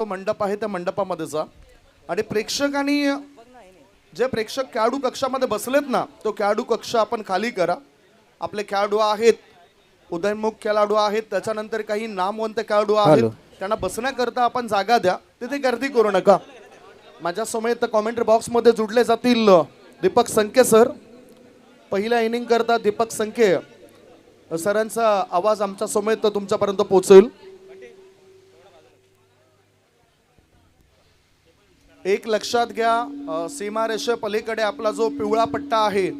तो मंडप आहे त्या मंडपामध्ये जा आणि प्रेक्षकांनी जे प्रेक्षक खेळाडू कक्षामध्ये बसलेत ना तो खेळाडू कक्ष आपण खाली करा. आपले खेळाडू आहेत, उदयनमुख खेळाडू आहेत, त्याच्यानंतर काही नामवंत खेळाडू आहेत, त्यांना बसण्याकरता आपण जागा द्या. तिथे गर्दी करू नका. माझ्या समेत कॉमेंट्री बॉक्समध्ये जुडले जातील दीपक संके सर. पहिल्या इनिंग करता दीपक संके सरांचा आवाज आमच्या समेत तुमच्यापर्यंत पोहोचेल. एक लक्षात घ्या, सीमारेषे पलीकडे आपला जो पिवळा पट्टा आहे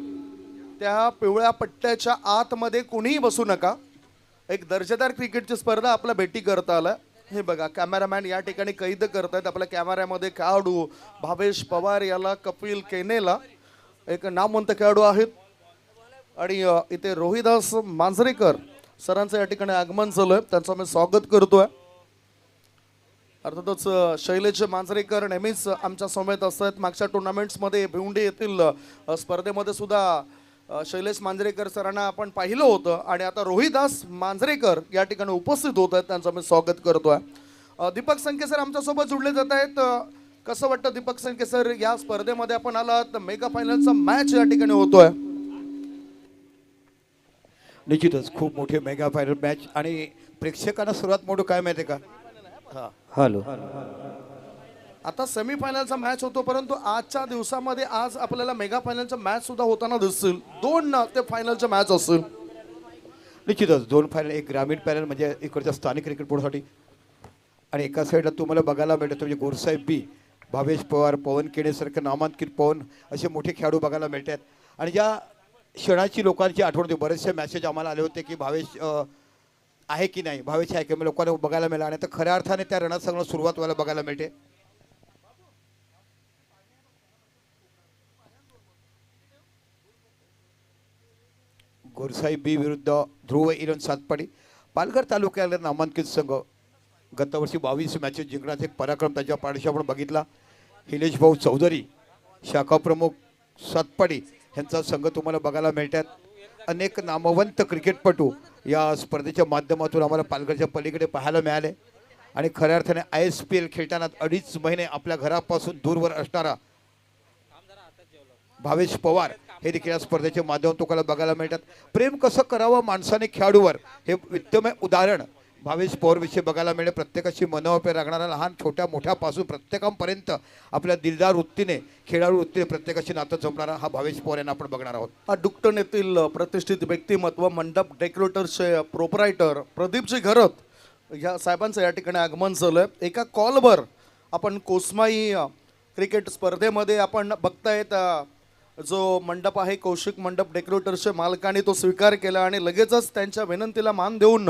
त्या पिवळ्या पट्ट्याच्या आतमध्ये कोणीही बसू नका. एक दर्जेदार क्रिकेटची स्पर्धा आपल्या भेटी करता आला. हे बघा, कॅमेरामॅन या ठिकाणी कैद करतायत. आपल्या कॅमेऱ्यामध्ये खेळाडू भावेश पवार याला, कपिल केनेला एक नामवंत खेळाडू आहेत. आणि इथे रोहिदास मांजरेकर सरांचं या ठिकाणी आगमन झालंय, त्यांचं मी स्वागत करतोय. अर्थातच शैलेश मांजरेकर नेहमीच आमच्या समेत असतात. मागच्या टुर्नामेंट्समध्ये भिवंडी येथील स्पर्धेमध्ये सुद्धा शैलेश मांजरेकर सरांना आपण पाहिलं होतं आणि आता रोहिदास मांजरेकर या ठिकाणी उपस्थित होत आहेत, त्यांचं मी स्वागत करतोय. दीपक संके सर आमच्यासोबत जुडले जात आहेत. कसं वाटतं दीपक संके सर, या स्पर्धेमध्ये आपण आलात, मेगा फायनलचा मॅच या ठिकाणी होतोय. निश्चितच खूप मोठे मेगा फायनल मॅच आणि प्रेक्षकांना सर्वात मोठं काय माहिती आहे का? हॅलो, आता सेमीफायनलचा मॅच होतो, परंतु आजच्या दिवसामध्ये आज आपल्याला मेगा फायनलचा मॅच सुद्धा होताना दिसतील. 2 ते फायनलचा मॅच असेल. निश्चितच 2 फायनल, एक ग्रामीण पॅनल म्हणजे इकडच्या स्थानिक क्रिकेट बोर्डसाठी आणि एका साईडला तुम्हाला बघायला मिळतं म्हणजे गोरसाहेब बी, भावेश पवार, पवन केणेसारखे नामांकित पवन असे मोठे खेळाडू बघायला मिळतात. आणि ज्या क्षणाची लोकांची आठवण होती, बरेचसे मॅसेज आम्हाला आले होते की भावेश आहे की नाही, भावेश आहे की मी लोकांना बघायला मिळाला. आणि तर खऱ्या अर्थाने त्या रणसंग्राम सुरुवात व्हायला बघायला मिळते. गोरसाई बी विरुद्ध ध्रुव इलन सातपाडी. पालघर तालुक्याला नामांकित संघ गतवर्षी 22 मॅचेस जिंकण्याचा एक पराक्रम त्याच्या पाठीशी आपण बघितला. हिलेश भाऊ चौधरी, शाखा प्रमुख सातपाडी यांचा संघ तुम्हाला बघायला मिळतात. अनेक नामवंत क्रिकेटपटू या स्पर्धेच्या माध्यमातून आम्हाला पालघरच्या पलीकडे पाहायला मिळाले. आणि खऱ्या अर्थाने ISPL खेळताना 2.5 महिने आपल्या घरापासून दूरवर असणारा भावेश पवार हे देखील या स्पर्धेच्या माध्यमातून तुम्हाला बघायला मिळतात. प्रेम कसं करावं माणसाने खेळाडूवर हे विद्यमान उदाहरण भावेश पवारविषयी बघायला मिळेल. प्रत्येकाशी मनोवाप्य राखणारा लहान छोट्या मोठ्यापासून प्रत्येकापर्यंत आपल्या दिलदार वृत्तीने, खेळाडू वृत्तीने प्रत्येकाशी नातं जमणारा हा भावेश पवार यांना आपण बघणार आहोत. हा डुक्टन येथील प्रतिष्ठित व्यक्तिमत्व, मंडप डेकोरेटरचे प्रोपरायटर प्रदीपजी घरत या साहेबांचं या ठिकाणी आगमन झालंय. एका कॉलवर आपण कोसमाई क्रिकेट स्पर्धेमध्ये आपण बघतायत जो मंडप आहे कौशिक मंडप डेकोरेटरच्या मालकाने तो स्वीकार केला आणि लगेचच त्यांच्या विनंतीला मान देऊन,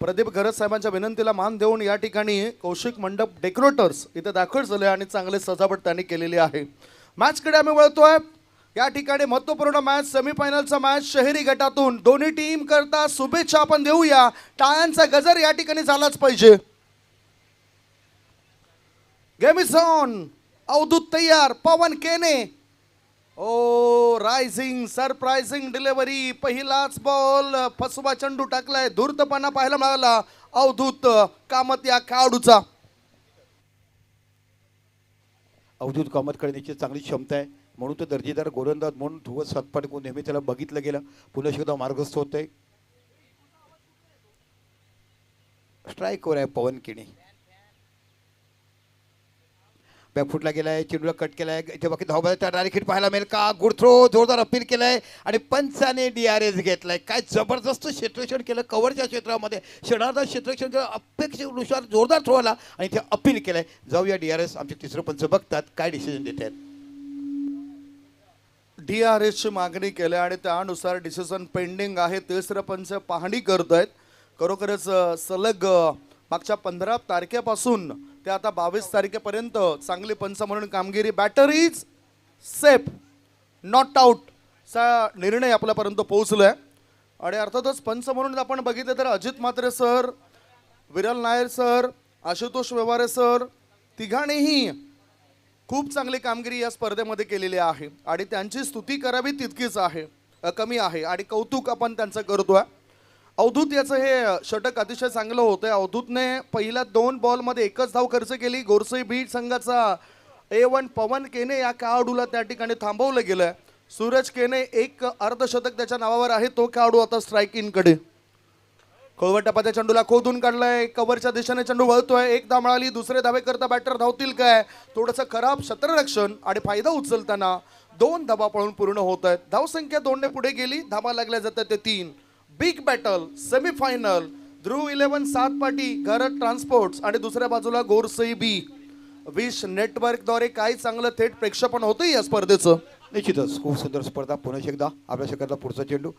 प्रदीप घरत साहेबांच्या विनंतीला मान देऊन या ठिकाणी कौशिक मंडप डेकोरेटर्स इथे दाखल झाले आणि चांगले सजावट त्यांनी केलेली आहे. मॅचकडे आम्ही वळतोय. या ठिकाणी महत्त्वपूर्ण मॅच, सेमीफायनलचा मॅच शहरी गटातून दोन्ही टीम करता शुभेच्छा आपण देऊया. टाळ्यांचा गजर या ठिकाणी झालाच पाहिजे. Game is on. अवधूत तयार, पवन केने. ओ रायझिंग, सरप्राइझिंग डिलिव्हरी. पहिलाच बॉल, फसवा चेंडू टाकलाय. धूर्तपणा पाहायला मिळाला अवधूत कामत या खेळाडूचा. अवधूत कामतकडे निश्चित चांगली क्षमता आहे, म्हणून तो दर्जेदार गोलंदाज म्हणून ध्रुव सातपाडी नेहमी त्याला बघितलं गेलं. पुन्हा सुद्धा मार्गस्थ होत आहे. स्ट्राईकवर आहे पवन केणी. बॅकफुटला गेलाय, चेंडूला कट केलाय. इथे बाकी धावबाचा डायरेक्ट हिट पाहायला मिळेल का? गुड थ्रो, जोरदार अपील केलाय आणि पंचाने DRS घेतलाय. काय जबरदस्त क्षेत्ररक्षण केलं कव्हरच्या क्षेत्रामध्ये, क्षणार्धात क्षेत्ररक्षण केलं. अपेक्षेनुसार जोरदार थ्रो आला आणि इथे अपील केलाय. जाऊया DRS. आमचे तिसरं पंच बघतात काय डिसिजन देत आहेत. DRS ची मागणी केली आणि त्यानुसार डिसिजन पेंडिंग आहे. तिसरं पंच पाहणी करत आहेत. खरोखरच सलग मागच्या 15 तारखेपासून ते आता 22 तारखेपर्यंत चांगली पंच म्हणून कामगिरी. बॅटरीज सेफ, नॉट आउट चा निर्णय आपल्यापर्यंत पोहोचलाय. आणि अर्थातच पंच म्हणून आपण बघितलं तर अजित म्हात्रे सर, विरल नायर सर, आशुतोष व्यवहारे सर तिघांनीही खूप चांगली कामगिरी या स्पर्धेमध्ये केलेली आहे आणि त्यांची स्तुती करावी तितकीच आहे, कमी आहे आणि कौतुक आपण त्यांचं करतोय. अवधूत याचं हे षटक अतिशय चांगलं होतं. अवधूतने पहिल्या 2 बॉलमध्ये एकच धाव खर्च केली. गोरसई बीट संघाचा A1 पवन केने या खेळाडूला त्या ठिकाणी थांबवलं गेलंय. सूरज केने एक अर्धशतक त्याच्या नावावर आहे. तो खेळाडू आता स्ट्राईक इनकडे. खोलवर टपाच्या चेंडूला खोदून काढलाय. कव्हरच्या दिशेने चेंडू वळतोय. एक धाव मिळाली. दुसरे धावे करता बॅटर धावतील काय? थोडंसं खराब क्षेत्ररक्षण आणि फायदा उचलताना 2 धावा पळून पूर्ण होत आहेत. धावसंख्या 2 ने पुढे गेली. धावा लागल्या जातात ते 3. Big battle semifinal. Dhruv 11 Satpati Gharat transports आणि दुसऱ्या बाजूला गोरसई बी. विश नेटवर्कद्वारे काय चांगलं थेट प्रेक्षेपण होतं या स्पर्धेचं. निश्चितच खूप सुंदर स्पर्धा. पुन्हा एकदा आपल्या षटकातला पुढचा चेंडू.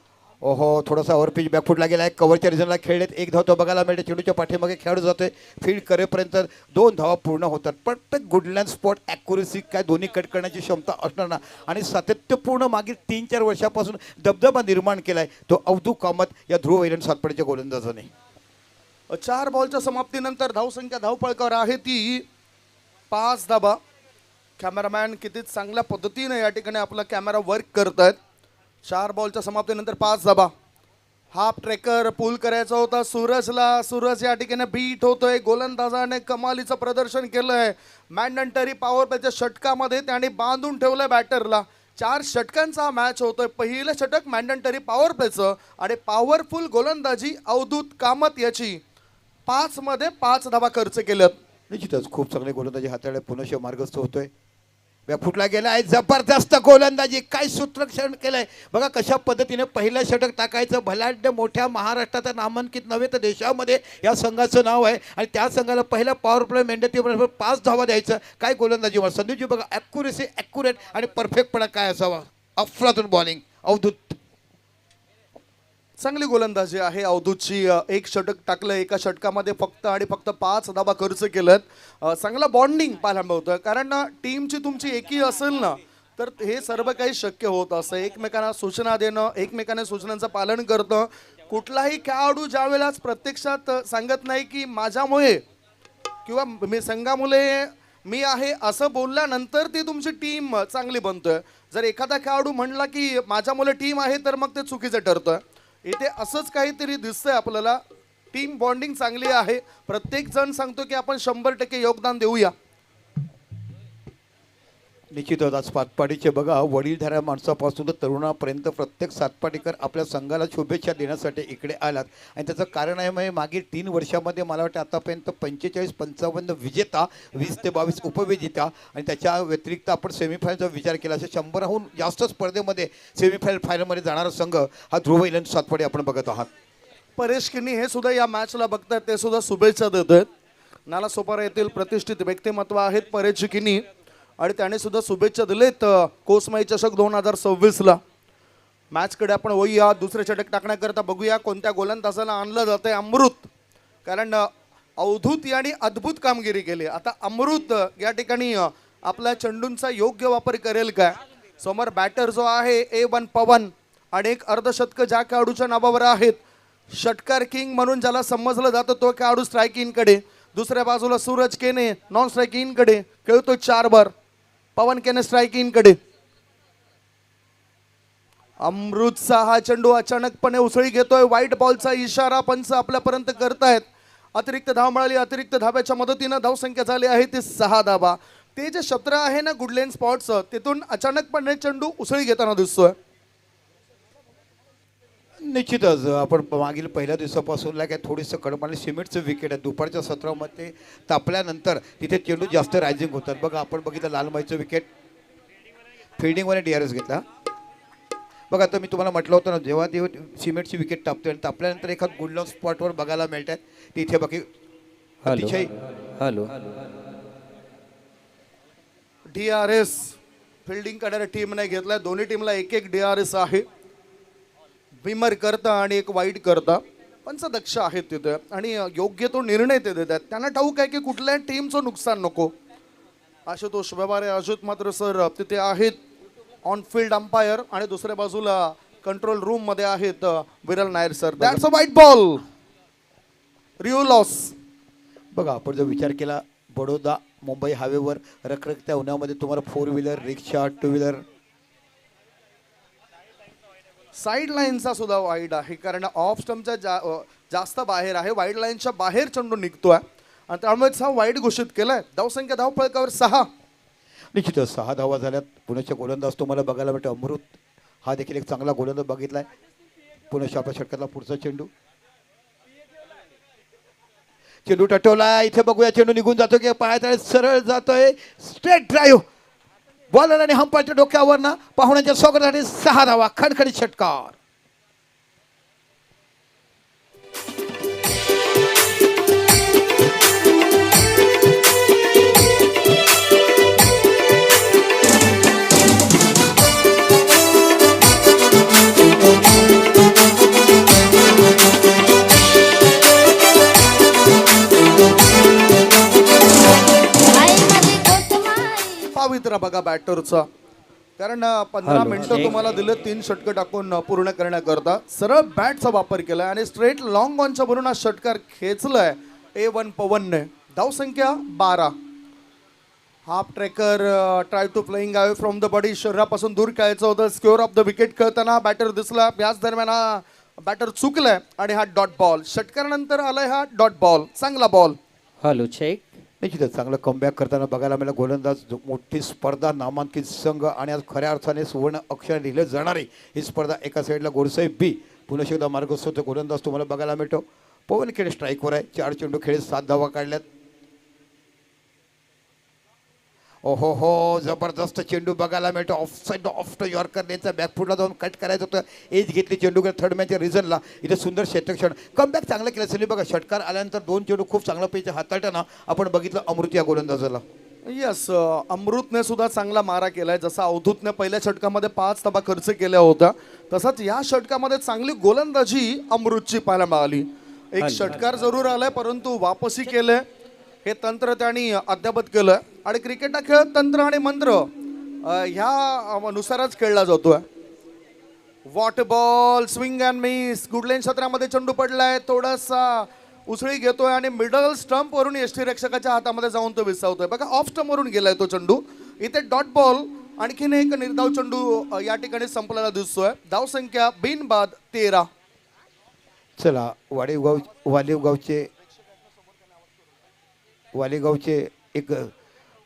ओहो, थोडासा ओव्हरपिच बॅकफुटला गेला आहे. कव्हरच्या रिझनला खेळलेत. एक धाव तो बघायला मिळते. चेंडूच्या पाठीमागे खेळाडू जातोय. फील्ड करेपर्यंत 2 धावा पूर्ण होतात. प्रत्येक गुडलँड स्पॉट ॲक्युरेसी काय दोन्ही कट करण्याची क्षमता असणार ना आणि सातत्यपूर्ण मागील 3-4 वर्षापासून दबदबा निर्माण केलाय तो अवधूत कामत या ध्रुव एलन सातपाडीच्या गोलंदाजाने. 4 बॉलच्या समाप्तीनंतर धावसंख्या धावपळकावर आहे ती 5 धाबा. कॅमेरामॅन किती चांगल्या पद्धतीने या ठिकाणी आपला कॅमेरा वर्क करतायत. 4 बॉलच्या समाप्तीनंतर 5 धाबा. हाफ ट्रेकर पूल करायचा होता सूरजला. सूरज या ठिकाणी बीट होतोय. गोलंदाजाने कमालीचं प्रदर्शन केलंय. मॅन्डेटरी पॉवर प्लेच्या षटकामध्ये त्याने बांधून ठेवलंय बॅटरला. 4 षटकांचा मॅच होतोय. पहिलं षटक मॅन्डेटरी पॉवर प्लेचं आणि पॉवरफुल गोलंदाजी अवधूत कामत याची. 5 मध्ये 5 धावा खर्च केल्यात. निश्चितच खूप चांगले गोलंदाजी हाताळले. पुनश्च मार्गस्थ होतोय. फुटला गेलाय. जबरदस्त गोलंदाजी. काय सूत्रक्षण केलंय बघा. कशा पद्धतीने पहिलं षटक टाकायचं. भलाढ्य मोठ्या महाराष्ट्राचं नामांकित नव्हे तर देशामध्ये या संघाचं नाव आहे आणि त्या संघाला पहिला पॉवर प्ले मेंढ्यातीबरोबर 5 धावा द्यायचं. काय गोलंदाजी. संदीपजी बघा ॲक्युरेसी ॲक्युरेट आणि परफेक्टपणा काय असावा. अफलातून बॉलिंग अवधूत. चांगली गोलंदाजी आहे अवधूतची. एक षटक टाकलं. एका षटकामध्ये फक्त आणि फक्त 5 धाबा खर्च केलेत. चांगला बॉन्डिंग पाहायला मिळतोय. कारण टीमची तुमची एकी असेल ना तर हे सर्व काही शक्य होत असं. एकमेकांना सूचना देणं, एकमेकांना सूचनांचं पालन करणं. कुठलाही खेळाडू ज्या वेळेलाच प्रत्यक्षात सांगत नाही की माझ्यामुळे किंवा मी संघामुळे मी आहे असं बोलल्यानंतर ती तुमची टीम चांगली बनतोय. जर एखादा खेळाडू म्हणला की माझ्यामुळे टीम आहे तर मग ते चुकीचं ठरतं. इथे असंच काहीतरी दिसतंय आपल्याला. टीम बॉन्डिंग चांगली आहे. प्रत्येक जण सांगतो की आपण 100% योगदान देऊया. निश्चितच आज सातपाडीचे बघा वडीलधाऱ्या माणसापासून तर तरुणापर्यंत प्रत्येक सातपाडीकर आपल्या संघाला शुभेच्छा देण्यासाठी इकडे आलात आणि त्याचं कारण आहे म्हणजे मागील 3 वर्षामध्ये मला वाटतं आतापर्यंत 45-55 विजेता, 20 ते 22 उपविजेता आणि त्याच्या व्यतिरिक्त आपण सेमीफायनलचा विचार केला असे 100हून जास्त स्पर्धेमध्ये फायनलमध्ये जाणारा संघ हा ध्रुव एलन सातपाडी आपण बघत आहात. परेश किनी हे सुद्धा या मॅचला बघतात. ते सुद्धा शुभेच्छा देत आहेत. नालासोपारा येथील प्रतिष्ठित व्यक्तिमत्व आहेत परेश किनी आणि त्याने सुद्धा शुभेच्छा दिलेत कोसमाई चषक 2026ला. मॅचकडे आपण वळूया. दुसरे षटक टाकण्याकरता बघूया कोणत्या गोलंदाजाला आणलं जातंय. अमृत. कारण अवधूत यांनी अद्भुत कामगिरी केली. आता अमृत या ठिकाणी आपल्या चेंडूंचा योग्य वापर करेल काय. समोर बॅटर जो आहे A1 पवन आणि एक अर्धशतक ज्या खेळाडूच्या नावावर आहेत. षटकार किंग म्हणून ज्याला समजलं जातं तो खेळाडू स्ट्राईक इनकडे. दुसऱ्या बाजूला सूरज केने नॉन स्ट्राईक इनकडे खेळतोय 4 बार. पवन केने स्ट्राईक इनकडे. अमृतचा हा चेंडू अचानकपणे उसळी घेतोय. व्हाईट बॉलचा इशारा पंच आपल्यापर्यंत करतायत. अतिरिक्त धाव मिळाली. अतिरिक्त धाब्याच्या मदतीनं धावसंख्या झाली आहे ती 6 धाबा. ते जे क्षेत्र आहे ना गुडलेन स्पॉट्सचं तिथून अचानकपणे चेंडू उसळी घेताना दिसतोय. निश्चितच आपण मागील पहिल्या दिवसापासून काय थोडीसं कडक आणि सिमेंटचं विकेट आहे. दुपारच्या सत्रामध्ये तापल्यानंतर तिथे चेंडू जास्त रायझिंग होतात. बघा आपण बघितलं लालमाईचं विकेट फिल्डिंगमध्ये DRS घेतला. बघा आता मी तुम्हाला म्हटलं होतं ना जेव्हा सिमेंटची विकेट तापते आणि तापल्यानंतर एखाद गुडलॉन स्पॉटवर बघायला मिळतात तिथे बाकी अतिशय DRS फिल्डिंग करणाऱ्या टीमने घेतलाय. दोन्ही टीमला एक DRS आहे. विमर करता आणि एक वाईट करता. पंच दक्ष आहेत तिथे आणि योग्य तो निर्णय ते देतात. त्यांना ठाऊक आहे की कुठल्या टीमचं नुकसान नको. आशुतोष व्यवहारे अजित मात्र सर तिथे आहेत ऑन फील्ड अंपायर आणि दुसऱ्या बाजूला कंट्रोल रूम मध्ये आहेत विरल नायर सर. दॅट्स अ वाईट बॉल. Rio loss. बघा आपण जर विचार केला बडोदा मुंबई हायवेवर रखरखत्या उन्हामध्ये तुम्हाला 4 व्हीलर रिक्षा 2 व्हीलर साईड लाईनचा सुद्धा वाईड आहे, कारण ऑफ स्टंपच्या जास्त बाहेर आहे, वाईड लाईनच्या बाहेर चेंडू निघतोय आणि त्यामुळेच हा वाईड घोषित केलाय. धावसंख्या धावफलकावर 6. निश्चितच 6 धावा झाल्यात. पुण्याच्या गोलंदाज तुम्हाला बघायला भेटतो अमृत, हा देखील एक चांगला गोलंदाज बघितलाय. पुण्याच्या आपल्या षटकातला पुढचा चेंडू, चेंडू टटवला. इथे बघूया चेंडू निघून जातो की पायातळे सरळ जातोय. स्ट्रेट ड्राईव्ह, बॉलर आणि हंपाच्या डोक्यावर ना पाहुण्यांच्या स्वागतासाठी 6 धावा. खणखणीत षटकार. पावित्र्य बघा बॅटरचा, कारण 15 मिनिटं तुम्हाला दिलं 3 षटकं टाकून पूर्ण करण्याकरता. सरळ बॅटचा वापर केलाय आणि स्ट्रेट लॉंग ऑनच्या भरून हा षटकार खेचलाय A1 पवनने. धावसंख्या 12. Half tracker try to playing away from the body, शरीरापासून दूर खेळायचं होतं. स्क्वेअर ऑफ द विकेट खेळताना बॅटर दिसला, याच दरम्यान हा बॅटर चुकलाय आणि हा डॉट बॉल. षटकारानंतर आलाय हा डॉट बॉल. चांगला बॉल. Hello check. निश्चितच चांगलं कमबॅक करताना बघायला मिळालं. गोलंदाज मोठी स्पर्धा, नामांकित संघ आणि आज खऱ्या अर्थाने सुवर्ण अक्षर लिहिलं जाणारी ही स्पर्धा. एका साईडला गोडसाहेब बी, पुन्हा एकदा मार्गस्थ गोलंदाज तुम्हाला बघायला मिळतो. पवन खेळ स्ट्राईकवर आहे. 4 चेंडू खेळत 7 धावा काढल्यात. ओहो हो, जबरदस्त चेंडू बघायला मिळतो. Off side off to yorker नेचा बॅकफुटला जाऊन कट करायचं होतं. एज घेतली चेंडू थर्ड मॅचच्या रिझनला. इथे सुंदर क्षेत्रक्षण कमबॅक चांगलं केलं असेल बघा. षटकार आल्यानंतर 2 चेंडू खूप चांगला पैकी हाताळताना आपण बघितलं अमृत या गोलंदाजाला. यस, अमृतने सुद्धा चांगला मारा केलाय. जसा अवधूतने पहिल्या षटकामध्ये 5 धावा खर्च केल्या होत्या, तसाच या षटकामध्ये चांगली गोलंदाजी अमृतची पाहायला मिळाली. एक षटकार जरूर आलाय, परंतु वापसी केले. हे तंत्र त्यांनी अद्यावत केलं आणि क्रिकेट हा खेळ तंत्र आणि मंत्र ह्या नुसारच खेळला जातोय. What ball, swing and miss. Good length क्षेत्रामध्ये चेंडू पडलाय, थोडासा उसळी घेतोय आणि मिडल स्टंप वरून यष्टीरक्षकाच्या हातामध्ये जाऊन तो विसावतोय. बघा, ऑफ स्टंप वरून गेलाय तो चेंडू. इथे डॉट बॉल. आणखीन एक निर्धाव चेंडू या ठिकाणी संपलेला दिसतोय. धावसंख्या बिनबाद 13. चला, वालेगावचे एक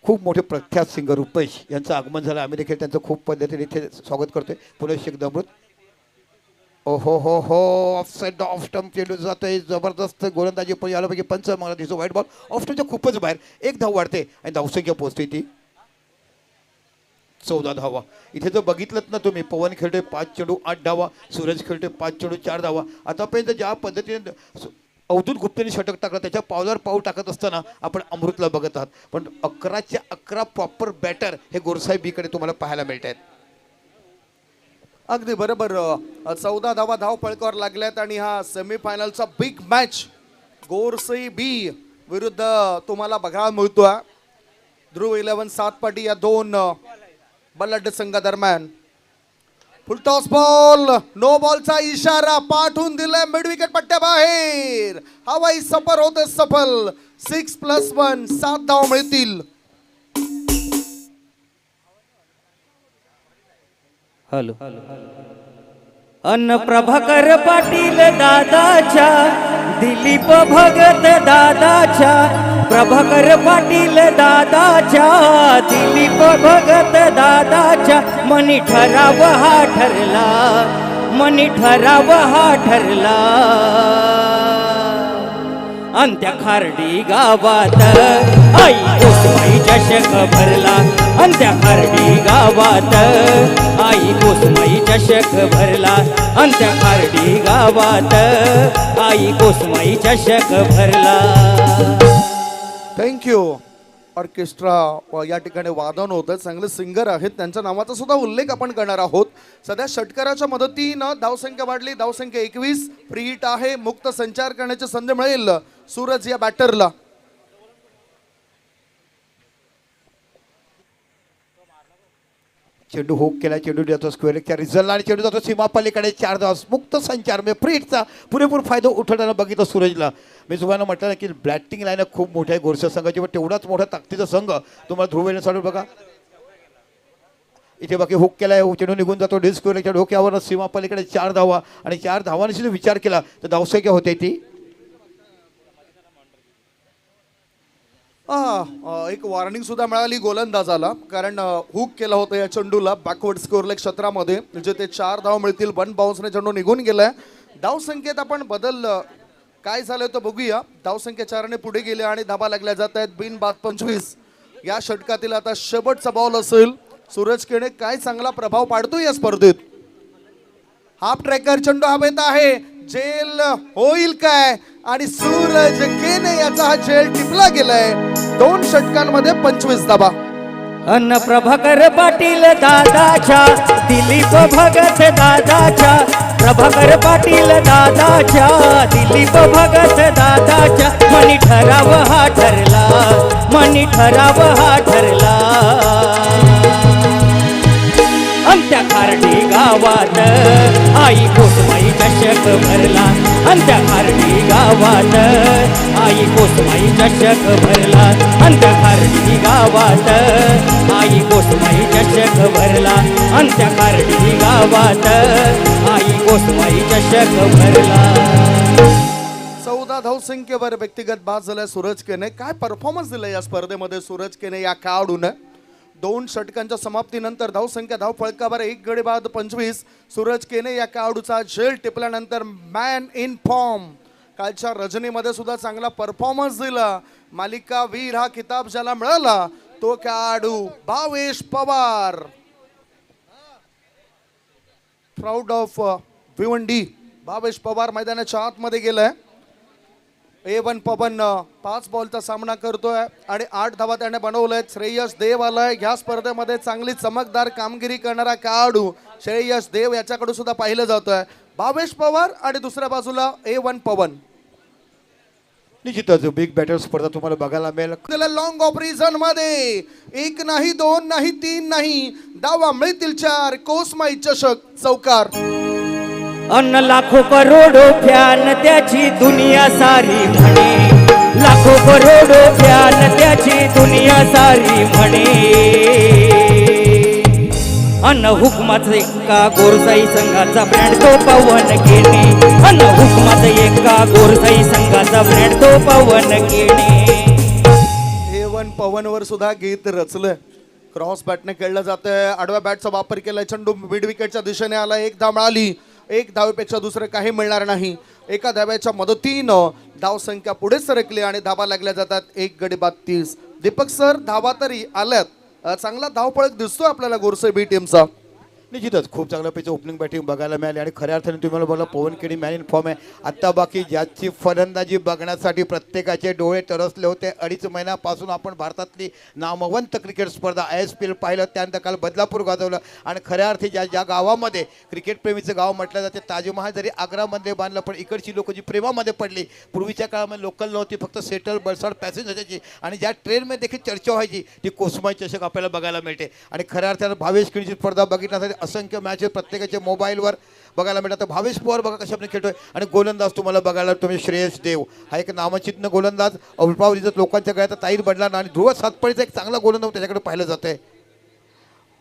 खूप मोठे प्रख्यात सिंगर रुपेश यांचं आगमन झालं. आम्ही देखील त्यांचं खूप पद्धतीने इथे स्वागत करतोय. पुन्हा शेख अमृत. ओहो हो हो, ऑफ साईड ऑफ स्टंप चेंडू जातोय. जबरदस्त गोलंदाजी पण याला पाहिजे. पंच मला दिसतो व्हाईट बॉल. ऑफ स्टंपच्या खूपच बाहेर. 1 धाव वाढते आणि धावसंख्या पोहोचते ती 14 धावा. इथे जर बघितलं ना तुम्ही, पवन खेळतोय 5 चेंडू 8 धावा, सूरज खेळतोय 5 चेंडू 4 धावा. आतापर्यंत ज्या पद्धतीने अवधूत गुप्तेने षटक टाकलं, त्याच्या पावलावर पाऊल टाकत असताना आपण अमृतला बघत आहात. पण 11च्या 11 प्रॉपर बॅटर हे गोरसाहेब बीकडे तुम्हाला पाहायला मिळत आहेत. अगदी बरोबर. 14 धावा धाव फळकावर लागल्यात आणि हा सेमीफायनलचा बिग मॅच गोरसाई बी विरुद्ध तुम्हाला बघायला मिळतोय. ध्रुव 11 सातपाटी या 2 बलाढ्य संघादरम्यान. फुलटॉस बॉल, नो बॉलचा इशारा पाठवून दिलाय मिड विकेट पट्ट्याबाहेर. हवाई सफर होते सफल. 6+1 7 धाव मिळतील. हॅलो. अन्न प्रभाकर पाटील दादाच्या, दिलीप भगत दादाच्या, प्रभाकर पाटील दादाच्या, दिलीप भगत दादाच्या. मनी ठराव हा ठरला, मनी ठराव हा ठरला. अंत्या खार्डी गावात आई कोसमाई चषक भरला. अंत्या खार्डी गावात आई कोसमाई चषक भरला. अंत्या खार्डी गावात आई कोसमाई चषक भरला. थँक्यू. ऑर्केस्ट्रा या ठिकाणी वादन होतं. चांगले सिंगर आहेत, त्यांच्या नावाचा सुद्धा उल्लेख आपण करणार आहोत. सध्या षटकाराच्या मदतीनं धावसंख्या वाढली. धावसंख्या 21. फ्री हिट आहे. मुक्त संचार करण्याची संधी मिळेल सूरज या बॅटरला. चेंडू हुक केला. चेंडू जातो स्क्वेअरच्या रिझल्टला आणि चेंडू जातो सीमापलीकडे. 4 धावा. मुक्त संचार म्हणजे फ्री हिटचा पुरेपूर फायदा उठवताना बघितलं सूरजला. मी तुम्हाला म्हटलं ना की बॅटिंग लाईन खूप मोठ्या आहे गोरसा संघाची, पण तेवढाच मोठा ताकदीचा संघ तुम्हाला ध्रुव येण्यासाठी बघा. इथे बाकी हुक केलाय, चेंडू निघून जातो डिस्कवरच्या डोक्यावर, सीमा पलीकडे 4 धावा आणि 4 धावांनी सुद्धा विचार केला तर धावसंख्या होते ती एक वॉर्निंग सुद्धा मिळाली गोलंदाजाला, कारण हुक केला होता या चेंडूला बॅकवर्ड स्कोअर लेग क्षेत्रामध्ये, म्हणजे ते 4 धाव मिळतील. 1 बाउन्सने चेंडू निघून गेलाय. धावसंख्येत आपण बदल काय झालंय तो बघूया. धावसंख्या 4ने पुढे गेले आणि धाबा लागल्या जात आहेत. बिन बाद 25 या षटकातील आता शेवटचा बॉल असेल. सूरज केणे काय चांगला प्रभाव पाडतो या स्पर्धेत. हाफ ट्रॅकर चेंडू हवेत आहे. जेल होईल काय, आणि सूरज केने याचा हा झेल टिपला गेलाय. 2 षटकांमध्ये 25 धाबा. अन्न प्रभाकर पाटील दादाच्या, दिलीप भगत दादाच्या, प्रभाकर पाटील दादाच्या, दिलीप भगत दादाच्या. मनी ठराव हा ठरला, मनी ठराव हा ठरला. अंत्या खार्डी गावात आई कोसमाई चषक भरला. अंत्या खार्डी गावात आई कोसमाई चषक भरला. अंत्या खार्डी गावात आई कोसमाई चषक भरला. अंत्या खार्डी गावात आई कोसमाई चषक भरला. 14 धावसंख्येवर व्यक्तिगत बाद झालाय सूरज केने. काय परफॉर्मन्स दिलाय या स्पर्धेमध्ये सूरज केने या खेळाडूने. 2 षटकांच्या समाप्तीनंतर धावसंख्या धाव फळकावर 1 गडी बाद 25. सूरज केने या खेळाडूचा झेल टिपल्यानंतर मॅन इन फॉर्म. कालच्या रजनीमध्ये सुद्धा चांगला परफॉर्मन्स दिला. मालिका वीर हा किताब ज्याला मिळाला तो खेळाडू भावेश पवार. प्राऊड ऑफ भिवंडी भावेश पवार मैदानाच्या आतमध्ये गेलाय. A1 पवन 5 बॉलचा सामना करतोय आणि 8 धावा त्याने बनवलंय. श्रेयस देव आलाय ह्या स्पर्धेमध्ये. चांगली चमकदार कामगिरी करणारा खेळाडू श्रेयस देव याच्याकडे सुद्धा पाहिलं जातोय. भावेश पवार आणि दुसऱ्या बाजूला A1 पवन. निश्चितच बिग बॅटर स्पर्धा तुम्हाला बघायला मिळेल. लॉंग ऑफ रिझन मध्ये 1 नाही 2 नाही 3 नाही धावा मिळतील 4. कोसमाई चषक चौकार. अन्न लाखो करोडो फॅन त्याची दुनिया सारी म्हणे. लाखो करोडो फॅन त्याची दुनिया सारी म्हणे. अन्न हुकमाचा एका गोरसाई संघाचा ब्रँड तो पवन केणे. अन्न हुकमाचा एका गोरसाई संघाचा ब्रँड तो पवन केणे. A1 पवन वर सुद्धा गीत रचलंय. क्रॉस बॅटने खेळलं जातंय. आडव्या बॅटचा वापर केलाय. चेंडू मिड विकेटच्या दिशेने आला. 1 धाव मिळाली. 1 धावेपेक्षा दुसरं काही मिळणार नाही. एका धाव्याच्या मदतीनं धावसंख्या पुढे सरकली आणि धावा लागल्या जातात. 1 गडी बाद 30. दीपक सर धावा तरी आल्यात. चांगला धावपळक दिसतोय आपल्याला गोरसे बी टीमचा. निश्चितच खूप चांगल्या पैकी ओपनिंग बॅटिंग बघायला मिळाली आणि खऱ्या अर्थाने तुम्हाला बोला पवन केडी मॅन इन फॉर्म आहे. आत्ता बाकी ज्याची फलंदाजी बघण्यासाठी प्रत्येकाचे डोळे तरसले होते. 2.5 महिन्यापासून आपण भारतातली नामवंत क्रिकेट स्पर्धा ISPL पाहिलं. त्यानंतर काल बदलापूर गाजवलं आणि खऱ्या अर्थी ज्या गावामध्ये क्रिकेटप्रेमीचं गाव म्हटलं जाते, ताजमहाल जरी आग्रामध्ये बांधलं पण इकडची लोक जी प्रेमामध्ये पडली. पूर्वीच्या काळामध्ये लोकल नव्हती, फक्त सेटल बळसाड पॅसेंजर असायची आणि ज्या ट्रेनमध्ये देखील चर्चा व्हायची ती कोसमाई चषक आपल्याला बघायला मिळते. आणि खऱ्या अर्थानं भावेश केडीची स्पर्धा बघण्यासाठी असंख्य मॅचेस प्रत्येकाच्या मोबाईलवर बघायला मिळतात. तर भावेश पवार बघा कशा आपण खेळतोय. आणि गोलंदाज तुम्हाला बघायला तुम्ही श्रेयस देव हा एक नामचिन्ह गोलंदाज. अल्पावधीत लोकांच्या गळ्यात ताईर बदला आणि ध्रुव सातपडीचा एक चांगला गोलंदाज त्याच्याकडे पाहिलं जातंय.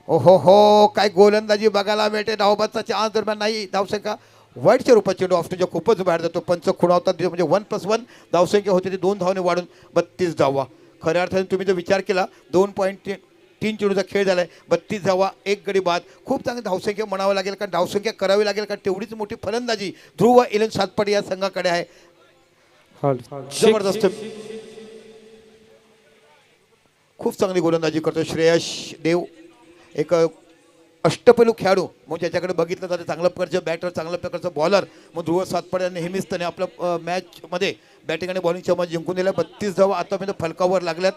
ओहो हो काय गोलंदाजी बघायला मिळते. धावबादचा चान्स दरम्यान नाही. धावसंख्या वाईटच्या रूपात चेंडू ऑफस्टूच्या खूपच बाहेर जातो. पंच खुणावतात म्हणजे 1+1 धावसंख्या होती ती 2 धावने वाढून 32 धावा. खऱ्या अर्थाने तुम्ही जर विचार केला 2.3 चेंडूचा खेळ झालाय. 32 धावा 1 गडी बाद. खूप चांगली धावसंख्या म्हणावं लागेल कारण धावसंख्या करावी लागेल कारण तेवढीच मोठी फलंदाजी ध्रुव इलेवन सातपाडी या संघाकडे आहे. जबरदस्त खूप चांगली गोलंदाजी करतो श्रेयस देव. एक अष्टपैलू खेळाडू मग ज्याच्याकडे बघितलं जातं चांगल्या प्रकारचं बॅटर चांगल्या प्रकारचं बॉलर. मग ध्रुव सातपाडे नेहमीच त्याने आपल्या मॅचमध्ये बॅटिंग आणि बॉलिंगच्या मध्ये जिंकून दिल्या. 32 धावा आतापर्यंत फलकावर लागल्यात.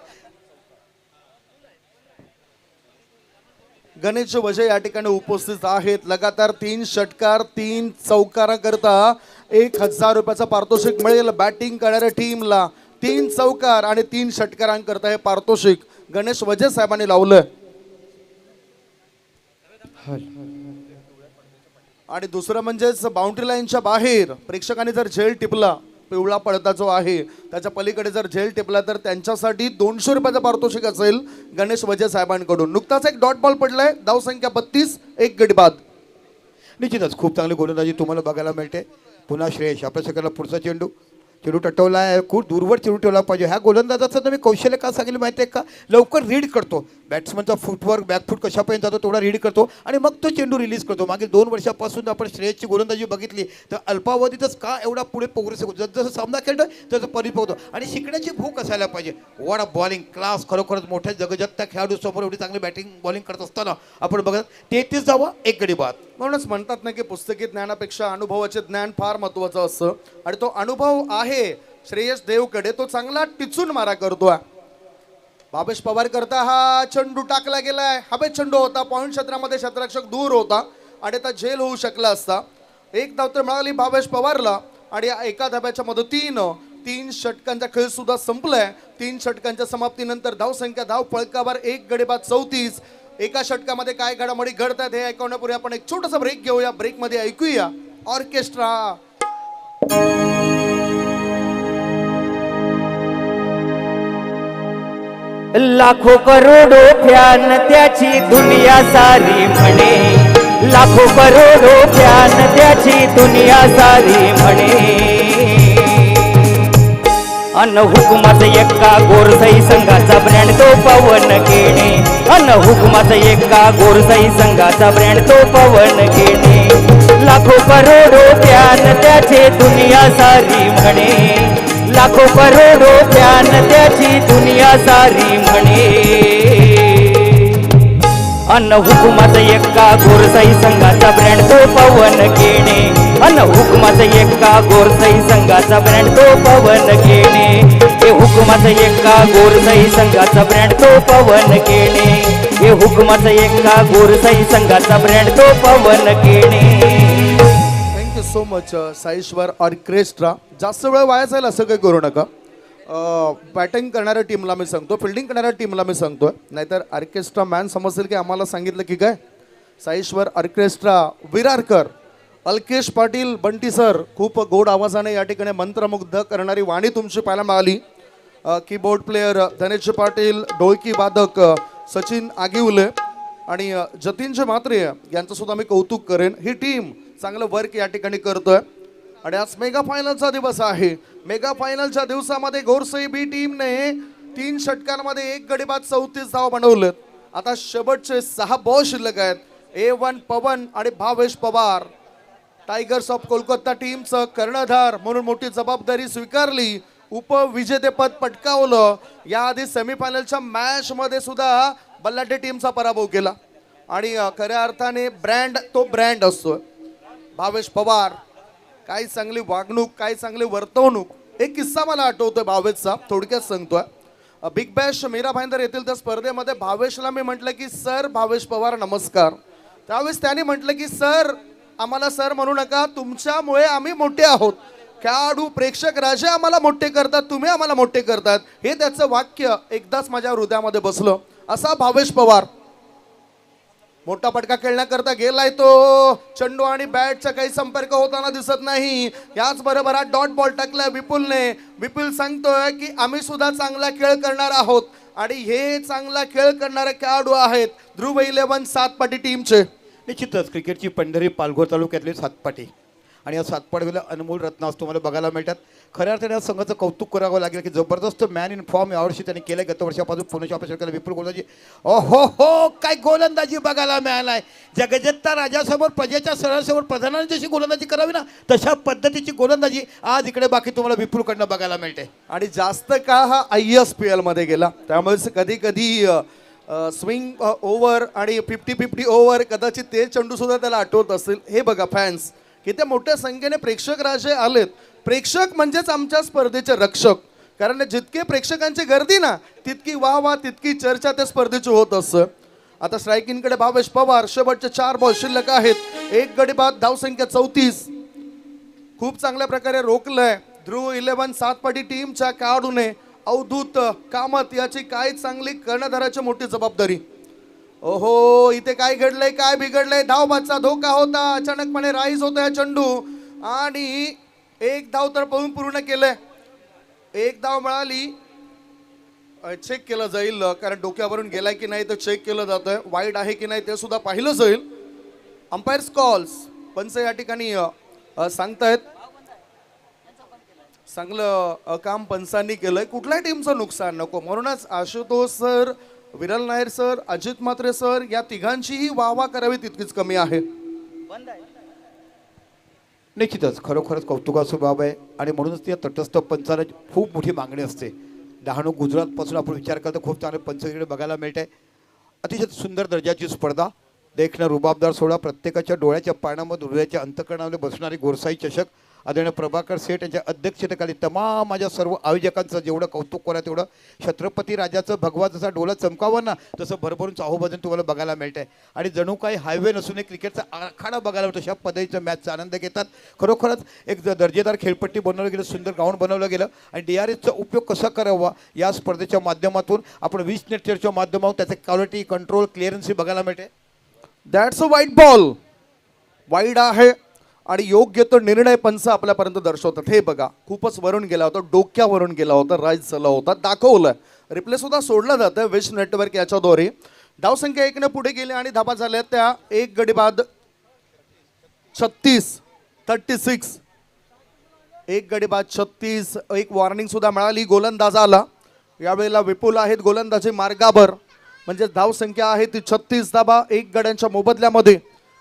गणेश वजे या ठिकाणी उपस्थित आहेत. लगातार 3 षटकार 3 चौकाराकरता 1000 रुपयाचा पारितोषिक मिळेल बॅटिंग करणाऱ्या टीमला. 3 चौकार आणि 3 षटकारांकरता हे पारितोषिक गणेश वजे साहेबांनी लावलं. आणि दुसरं म्हणजेच बाउंड्री लाईनच्या बाहेर प्रेक्षकांनी जर झेल टिपला पिवळा पडदा जो आहे त्याच्या पलीकडे जर झेल टिपला तर त्यांच्यासाठी 200 रुपयाचं पारितोषिक असेल गणेश वजे साहेबांकडून. नुकताच एक डॉट बॉल पडलाय, धाव संख्या 32, 1 गडी बाद. निश्चितच खूप चांगली गोलंदाजी तुम्हाला बघायला मिळते. पुन्हा श्रेयश आपल्या सगळ्याला पुढचा चेंडू टटवला आहे, खूप दूरवर चेंडू ठेवला पाहिजे. ह्या गोलंदाजाचं तुम्ही कौशल्य का सांगितलं माहिती आहे का? लवकर रीड करतो, बॅट्समनचा फुटवर्क बॅकफूट कशापर्यंत जातो तेवढा रीड करतो आणि मग तो चेंडू रिलीज करतो. मागील 2 वर्षापासून आपण श्रेयसची गोलंदाजी बघितली तर अल्पावधीतच का एवढा पुढे प्रोग्रेसिव्ह होतो, जसं सामना खेळतो तसं परिपक्व होतो आणि शिकण्याची भूक असायला पाहिजे. वॉट अ बॉलिंग क्लास, खरोखरच मोठ्या जगजत्ता खेळाडूसमोर एवढी चांगली बॅटिंग बॉलिंग करत असताना आपण बघत 33 धावा 1 गडी बाद. म्हणूनच म्हणतात ना की पुस्तकी ज्ञानापेक्षा अनुभवाचे ज्ञान फार महत्वाचं असतं आणि तो अनुभव आहे श्रेयस देवकडे, तो चांगला टिचून मारा करतोय. भावेश पवार करता हा चेंडू टाकला गेलाय, हवेत चेंडू होता, पॉईंट क्षेत्रामध्ये क्षेत्ररक्षक दूर होता आणि आता झेल होऊ शकला असता. 1 धाव तर मिळाली भावेश पवारला आणि एका धाब्याच्या मदतीनं 3 षटकांचा खेळ सुद्धा संपलाय. 3 षटकांच्या समाप्तीनंतर धाव फळकावर 1 गडी बाद 34. एका षटकामध्ये काय घडामोडी घडतात हे ऐकवण्यापूर्वी आपण एक छोटासा ब्रेक घेऊया. ब्रेकमध्ये ऐकूया ऑर्केस्ट्रा. लाखो करोडो फॅन त्याची दुनिया सारी म्हणे, लाखो करोडो फॅन त्याची दुनिया सारी म्हणे. अन हुकुमाचा एका गोरसाई संघाचा ब्रँड तो पवन घेणे, अन हुकुमाचा एका गोरसाई संघाचा ब्रँड तो पवन घेणे. लाखो करोडो फॅन त्याची दुनिया सारी म्हणे, लाखो करोडो फॅन त्याची दुनिया सारी म्हणे. अन हुकुमाचा एका गोरसाई संघाचा ब्रँड तो पवन घेणे, अन हुकुमाचा एका गोरसाई संघाचा ब्रँड तो पवन घेणे. हे हुकुमाचा एका गोरसाई संघाचा ब्रँड तो पवन घेणे, हे हुकुमाचा एका गोरसाई संघाचा ब्रँड तो पवन घेणे. Thank you so much Saishwar orchestra. जास्त वेळ वाया जाईल असं काही करू नका. बॅटिंग करणाऱ्या टीमला मी सांगतो, फिल्डिंग करणाऱ्या टीमला मी सांगतोय, नाहीतर ऑर्केस्ट्रा मॅन समजतील की आम्हाला सांगितलं की काय. साईश्वर ऑर्केस्ट्रा विरारकर, अल्केश पाटील, बंटी सर, खूप गोड आवाजाने या ठिकाणी मंत्रमुग्ध करणारी वाणी तुमची पाहायला मिळाली. कीबोर्ड प्लेयर धनेश पाटील, डोळकी वादक सचिन आगिवले आणि जतीनचे म्हात्रे यांचं सुद्धा मी कौतुक करेन. ही टीम चांगलं वर्क या ठिकाणी करतोय आणि आज मेगा फायनलचा दिवस आहे. मेगा फायनलच्या दिवसामध्ये गोरसई बी टीमने 3 षटकांमध्ये 1 गडी बाद 34 धावा बनवलेत. आता शेवटचे 6 बॉल शिल्लक आहेत. A1 पवन आणि भावेश पवार टायगर्स ऑफ कोलकाता टीमचं कर्णधार म्हणून मोठी जबाबदारी स्वीकारली, उपविजेतेपद पटकावलं. याआधी सेमीफायनलच्या मॅच मध्ये सुद्धा बल्लाटे टीमचा पराभव केला आणि खऱ्या अर्थाने ब्रँड असतो. भावेश पवार, काय चांगली वागणूक, काय चांगली वर्तवणूक. एक किस्सा मला आठवतोय भावेशचा, थोडक्यात सांगतोय. बिग बॅश मीरा भाईंदर येथील त्या स्पर्धेमध्ये भावेशला मी म्हटलं की सर भावेश पवार नमस्कार. त्यावेळेस त्याने म्हटलं की सर आम्हाला सर म्हणू नका, तुमच्यामुळे आम्ही मोठे आहोत. खेळाडू प्रेक्षक राजे आम्हाला मोठे करतात, तुम्ही आम्हाला मोठे करतात. हे त्याचं वाक्य एकदाच माझ्या हृदयामध्ये बसलं. असा भावेश पवार मोठा पटका खेळण्याकरता गेलाय तो. चेंडू आणि बॅटचा काही संपर्क होताना दिसत नाही. याच बरोबर हा डॉट बॉल टाकलाय विपुलने. विपुल सांगतोय की आम्ही सुद्धा चांगला खेळ करणार आहोत आणि हे चांगला खेळ करणारे खेळाडू आहेत ध्रुव 11 सातपाटी टीमचे. निश्चितच क्रिकेटची पंढरी पालघर तालुक्यातली सातपाटी आणि या सातपाटीला अनमोल रत्न तुम्हाला बघायला मिळतात. खऱ्या अर्थाने या संघाचं कौतुक करावं लागेल की जबरदस्त मॅन इन फॉर्म यावर्षी त्यांनी केलं. गत वर्षापासून पुण्याच्या अपेक्षा विपुल गोलंदाजी, ओहो हो काय गोलंदाजी बघायला मिळालाय. जगजत्ता राजासमोर प्रजेच्या सरासमोर प्रधानाने जशी गोलंदाजी करावी ना तशा पद्धतीची गोलंदाजी आज इकडे बाकी तुम्हाला विपुलकडनं बघायला मिळते. आणि जास्त काळ हा ISPL मध्ये गेला, त्यामुळे कधी कधी स्विंग ओव्हर आणि 50-50 ओव्हर कदाचित ते चेंडू सुद्धा त्याला आठवत असेल. हे बघा फॅन्स, किती मोठ्या संख्येने प्रेक्षक राजे आलेत. प्रेक्षक म्हणजेच आमच्या स्पर्धेचे रक्षक, कारण जितके प्रेक्षकांची गर्दी ना तितकी वाह तितकी चर्चा त्या स्पर्धेची होत असतं. आता स्ट्रायकिंगकडे भावेश पवार, शेवटचे 4 बॉल शिल्लक आहेत. 1 गडी बाद, धावसंख्या 34. खूप चांगल्या प्रकारे रोखलंय ध्रुव 11 सातपाटी टीमच्या खेळाडूने. अवधूत कामत याची काय चांगली कर्णधाराची मोठी जबाबदारी. ओहो इथे काय घडलंय, काय बिघडलंय. धावबादचा धोका होता, अचानकपणे राईज होता या चेंडू आणि एक धाव तर पळून पूर्ण केलंय. एक धाव मिळाली. चेक केलं जाईल कारण डोक्यावरून गेलाय की नाही तर चेक केलं जातंय. वाईड आहे की नाही ते सुद्धा पाहिलं जाईल. अंपायर्स कॉल्स पंच या ठिकाणी सांगतायत. चांगलं काम पंचांनी केलंय. कुठल्याही टीमचं नुकसान नको म्हणूनच आशुतोष सर, विरल नायर सर, अजित म्हात्रे सर या तिघांचीही वाहवा करावी तितकीच कमी आहे. निश्चितच खरोखरच कौतुकाचं बाब आहे आणि म्हणूनच त्या तटस्थ पंचाला खूप मोठी मागणी असते. डहाणू गुजरातपासून आपण विचार करतो खूप चांगले पंच इकडे बघायला मिळत आहे. अतिशय सुंदर दर्जाची स्पर्धा. देखणं रुबाबदार सोडा प्रत्येकाच्या डोळ्याच्या पाण्यामध्ये हृदयाच्या अंतकरणामध्ये बसणारी गोरसाई चषक आदरणीय प्रभाकर सेठ यांच्या अध्यक्षतेखाली तमाम माझ्या सर्व आयोजकांचं जेवढं कौतुक करा तेवढं. छत्रपती राजाचं भगवा जसा डोला चमकावं ना तसं भरभरून चाहूबाजून तुम्हाला बघायला मिळत आहे. आणि जणू काही हायवे नसून एक क्रिकेटचा आखाडा बघायला मिळतो. अशा पद्धतीचं मॅचचा आनंद घेतात. खरोखरच एक दर्जेदार खेळपट्टी बनवलं गेलं, सुंदर ग्राउंड बनवलं गेलं आणि DRSचा उपयोग कसा करावा या स्पर्धेच्या माध्यमातून आपण 20 नेटच्या माध्यमातून त्याचे क्वालिटी कंट्रोल क्लिअरन्स बघायला मिळते. दॅट्स अ वाईट बॉल. वाईड आहे आणि योग्य तो निर्णय पंच आपल्यापर्यंत दर्शवतात. हे बघा खूपच वरून गेला होता, डोक्यावरून गेला होता, राईज झाला होता, दाखवलं. रिप्ले सुद्धा सोडला जातं विश नेटवर्क याच्याद्वारे. धावसंख्या 1ने पुढे गेले आणि धाबा झाल्या त्या 1 गडी बाद 36. 1 गडी बाद 36. एक वॉर्निंग सुद्धा मिळाली गोलंदाजाला. यावेळेला विपुल आहेत गोलंदाजी मार्गावर म्हणजे धावसंख्या आहे ती 36. धाबा 1 गड्यांच्या मोबदल्यामध्ये.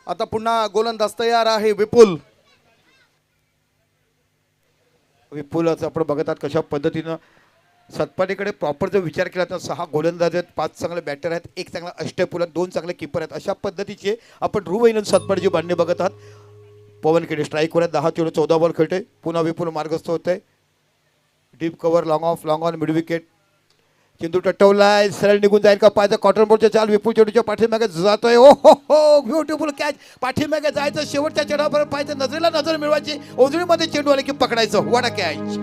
आता पुन्हा गोलंदाज तयार आहे विपुल. विपुलचं आपण बघत आहात कशा पद्धतीनं सतपाटीकडे प्रॉपर जर विचार केला तर 6 गोलंदाज आहेत, 5 चांगले बॅटर आहेत, 1 चांगला अष्टपुल, 2 चांगले किपर आहेत. अशा पद्धतीचे आपण ध्रुव इलन सतपाटीची बांधणी बघत आहात. पवन खेडे स्ट्राईकवर आहेत, 10 चेंडू 14 बॉल खेळते. पुन्हा विपुल मार्गस्थ होत आहे. Deep cover, long of, long on, mid wicket. चेंडू टटवलाय, सरळ निघून जाईल का पाहायचं. कॉटन बोर्डच्या चाल विपुल चेंडूच्या पाठीमागे जातोय. ओ हो हो ब्युटिफुल कॅच. पाठीमागे जायचं, शेवटच्या चेंडूवर पाहायचं, नजरेला नजर मिळवायची, उजळीमध्ये चेंडू आले की पकडायचं. What a catch.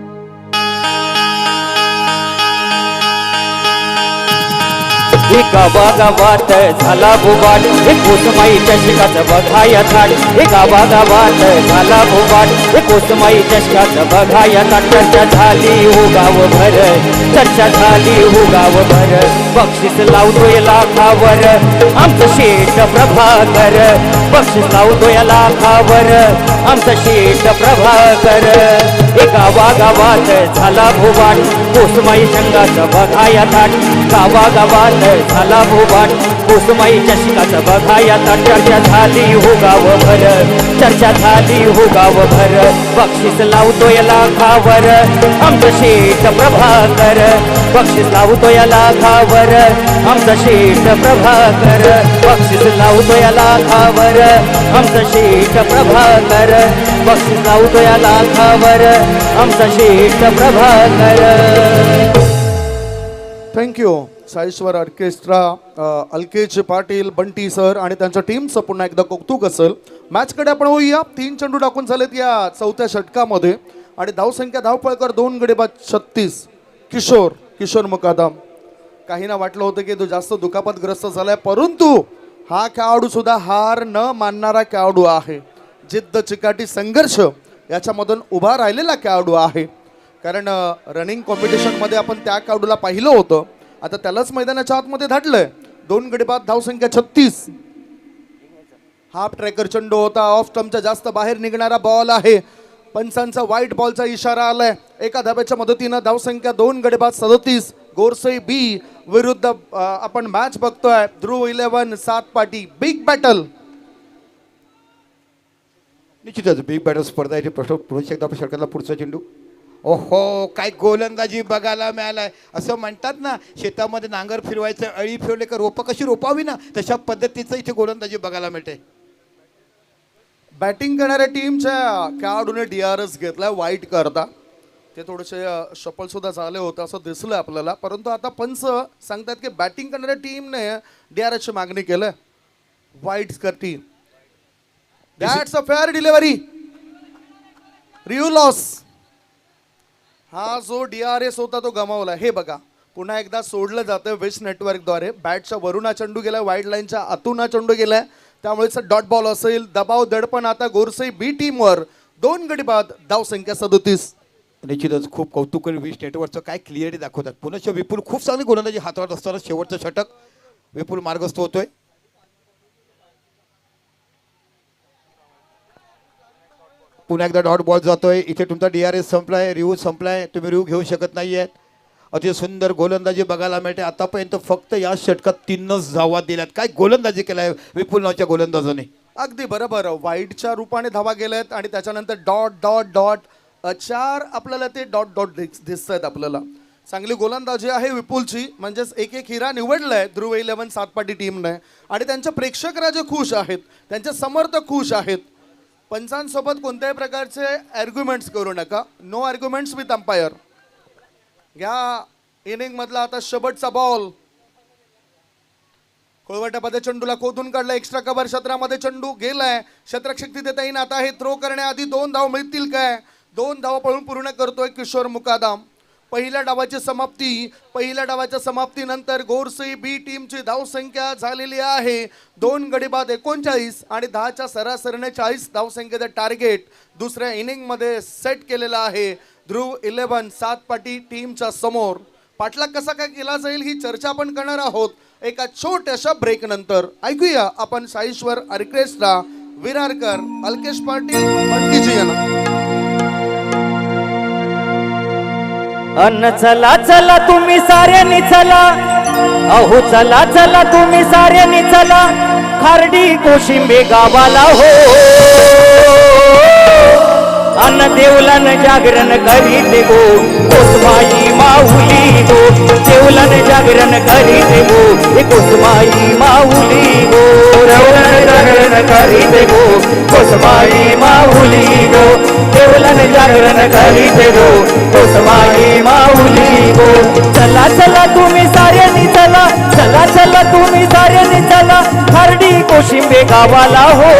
एका गावात झाला बोबाट, एक कोसमाईच्या शिकाचं बघाया थाट. एका गावात झाला बोबाट, एक कोसमाईच्या शिकाचं बघाया थाट. चर्चा झाली हो गावभर, चर्चा झाली हो गावभर. बक्षीस लावतोय लाखावर आमचं शेठ प्रभाकर. बक्षीस लावतोय लाखावर आमचं शेठ प्रभाकर. एका गावात झाला बोबाट, कोसमाई संघाचं बघाया थाट. गावागावात झाला बोबाट, कोसमाईच्या शिकाचं बघाया थाट. चर्चा झाली हो गावभर, चर्चा झाली हो गावभर. बक्षीस लावतोय लाखावर आमचं शेठ प्रभाकर. बक्षीस लावतोय लाखावर आमचं शेठ प्रभाकर. बक्षीस लावतोय लाखावर आमचं शेठ प्रभाकर. बक्षीस लावतोय लाखावर आमचं Sheth Prabhakar. Thank you. Saishwar orchestra, Alkesh Patil, Bunty sir आणि त्यांच्या टीमचं पुन्हा एकदा कौतुक असेल. मॅचकडे आपण होऊया. 3 चेंडू टाकून झालेत या 4थ्या षटकामध्ये आणि धावसंख्या धावपळकर 2 गडी बाद 36. किशोर मुकादम. काहींना वाटलं होतं की तो जास्त दुखापतग्रस्त झालाय, परंतु हा खेळाडू सुद्धा हार न मानणारा खेळाडू आहे. जिद्द, चिकाटी, संघर्ष याच्यामधून उभा राहिलेला खेळाडू आहे. कारण रनिंग कॉम्पिटिशनमध्ये आपण त्या खेळाडूला पाहिलं होतं. आता त्यालाच मैदानाच्या आतमध्ये धाडलंय. 2 गडी बाद धावसंख्या 36. हाफ ट्रॅकर चेंडू होता. ऑफ स्टंपच्या जास्त बाहेर निघणारा बॉल आहे. पंचांचा व्हाईट बॉलचा इशारा आलाय. एका धाब्याच्या मदतीनं धावसंख्या 2 गडी बाद 37. गोरसई बी विरुद्ध आपण मॅच बघतोय ध्रुव 11 सातपाटी. Big battle. निश्चितच बिग बॅटल स्पर्धा आहे. प्रश्न पुढे एकदा आपण षटकातला पुढचा चेंडू. ओहो काय गोलंदाजी बघायला मिळालाय. असं म्हणतात ना शेतामध्ये नांगर फिरवायचं, अळी फिरवले का रोपं कशी रोपावी ना, तशा पद्धतीचं इथे गोलंदाजी बघायला मिळते. बॅटिंग करणाऱ्या टीमच्या खेळाडूने DRS घेतलाय वाईट करता. ते थोडेसे शफल सुद्धा झाले होते असं दिसलं आपल्याला, परंतु आता पंच सांगतात की बॅटिंग करणाऱ्या टीमने DRS ची मागणी केलं. वाईट करती. That's a fair delivery. Review loss. हा जो DRS होता तो गमावला. हे बघा पुन्हा एकदा सोडलं जातं विश नेटवर्कद्वारे. बॅटच्या वरून हा चेंडू गेलाय, वाईड लाईनच्या आतून हा चेंडू गेलाय, त्यामुळे डॉट बॉल असेल. दबाव दडपण आता गोरसई बी टीमवर. दोन गडी बाद, धावसंख्या 37. निश्चितच खूप कौतुक करेल वीस नेटवर्कचं काय क्लिअरिटी दाखवतात. पुन्हा विपुल खूप चांगली गोलंदाजी हाताळत असताना शेवटचं षटक विपुल मार्गस्थ होतोय. पुन्हा एकदा डॉट बॉल जातोय. इथे तुमचा DRS संपलाय, रिव्ह्यू संपलाय, तुम्ही रिव्ह्यू घेऊ शकत नाहीये. अति सुंदर गोलंदाजी बघायला मिळते. आतापर्यंत फक्त या षटकात 3च धावा दिल्यात. काय गोलंदाजी केलाय विपुल नावाच्या गोलंदाजाने. अगदी बरोबर. वाईडच्या रूपाने धावा गेल्यात आणि त्याच्यानंतर डॉट डॉट डॉट 4 आपल्याला ते डॉट डॉट दिसत आहेत आपल्याला. चांगली गोलंदाजी आहे विपुलची. म्हणजेच एक एक हिरा निवडलाय ध्रुव 11 सातपाटी टीमने आणि त्यांचे प्रेक्षक राजे खुश आहेत, त्यांचे समर्थक खुश आहेत. पंचांसोबत कोणत्याही प्रकारचे आर्ग्युमेंट्स करू नका. No arguments with umpire. घ्या इनिंग मधला आता शेवटचा बॉल. खोळवट्यामध्ये चेंडूला खोदून काढला. एक्स्ट्रा कव्हर क्षेत्रामध्ये चेंडू गेलाय. क्षेत्ररक्षक तिथे तैनात आहे. थ्रो करण्याआधी 2 धाव मिळतील काय? 2 धावा पळून पूर्ण करतोय किशोर मुकादम. पहिल्या डावाची समाप्ती. पहिल्या डावाच्या समाप्तीनंतर गोरसई बी टीमची धावसंख्या झालेली आहे 2 गडी बाद 39 आणि 10च्या सरासरीने 40 धावसंख्येचं टार्गेट दुसऱ्या इनिंग मध्ये सेट केलेलं आहे ध्रुव 11 सातपाटी टीमच्या समोर. पाठलाग कसा काय केला जाईल ही चर्चा आपण करणार आहोत एका छोट्याशा ब्रेक नंतर. ऐकूया आपण साईश्वर ऑर्केस्ट्रा, विरारकर, अल्केश पाटील, पंडितजी. अन्न चला चला तुम्ही साऱ्यांनी चला, अहो चला चला तुम्ही साऱ्यांनी चला, खार्डी कोशिंबे गावाला हो. अन्न देवलन जागरण करीत गो, कोसमाई माऊली गो. देवलन जागरण करीत गो, कोसमाई माऊली गो. देवलन जागरण करीत गो, कोसमाई माऊली गो. देवलन जागरण करीत गो, कोसमाई माऊली गो. चला चला तुम्ही साऱ्यांनी चला, चला चला तुम्ही साऱ्यांनी चला, खार्डी कोशिंबे गावाला हो.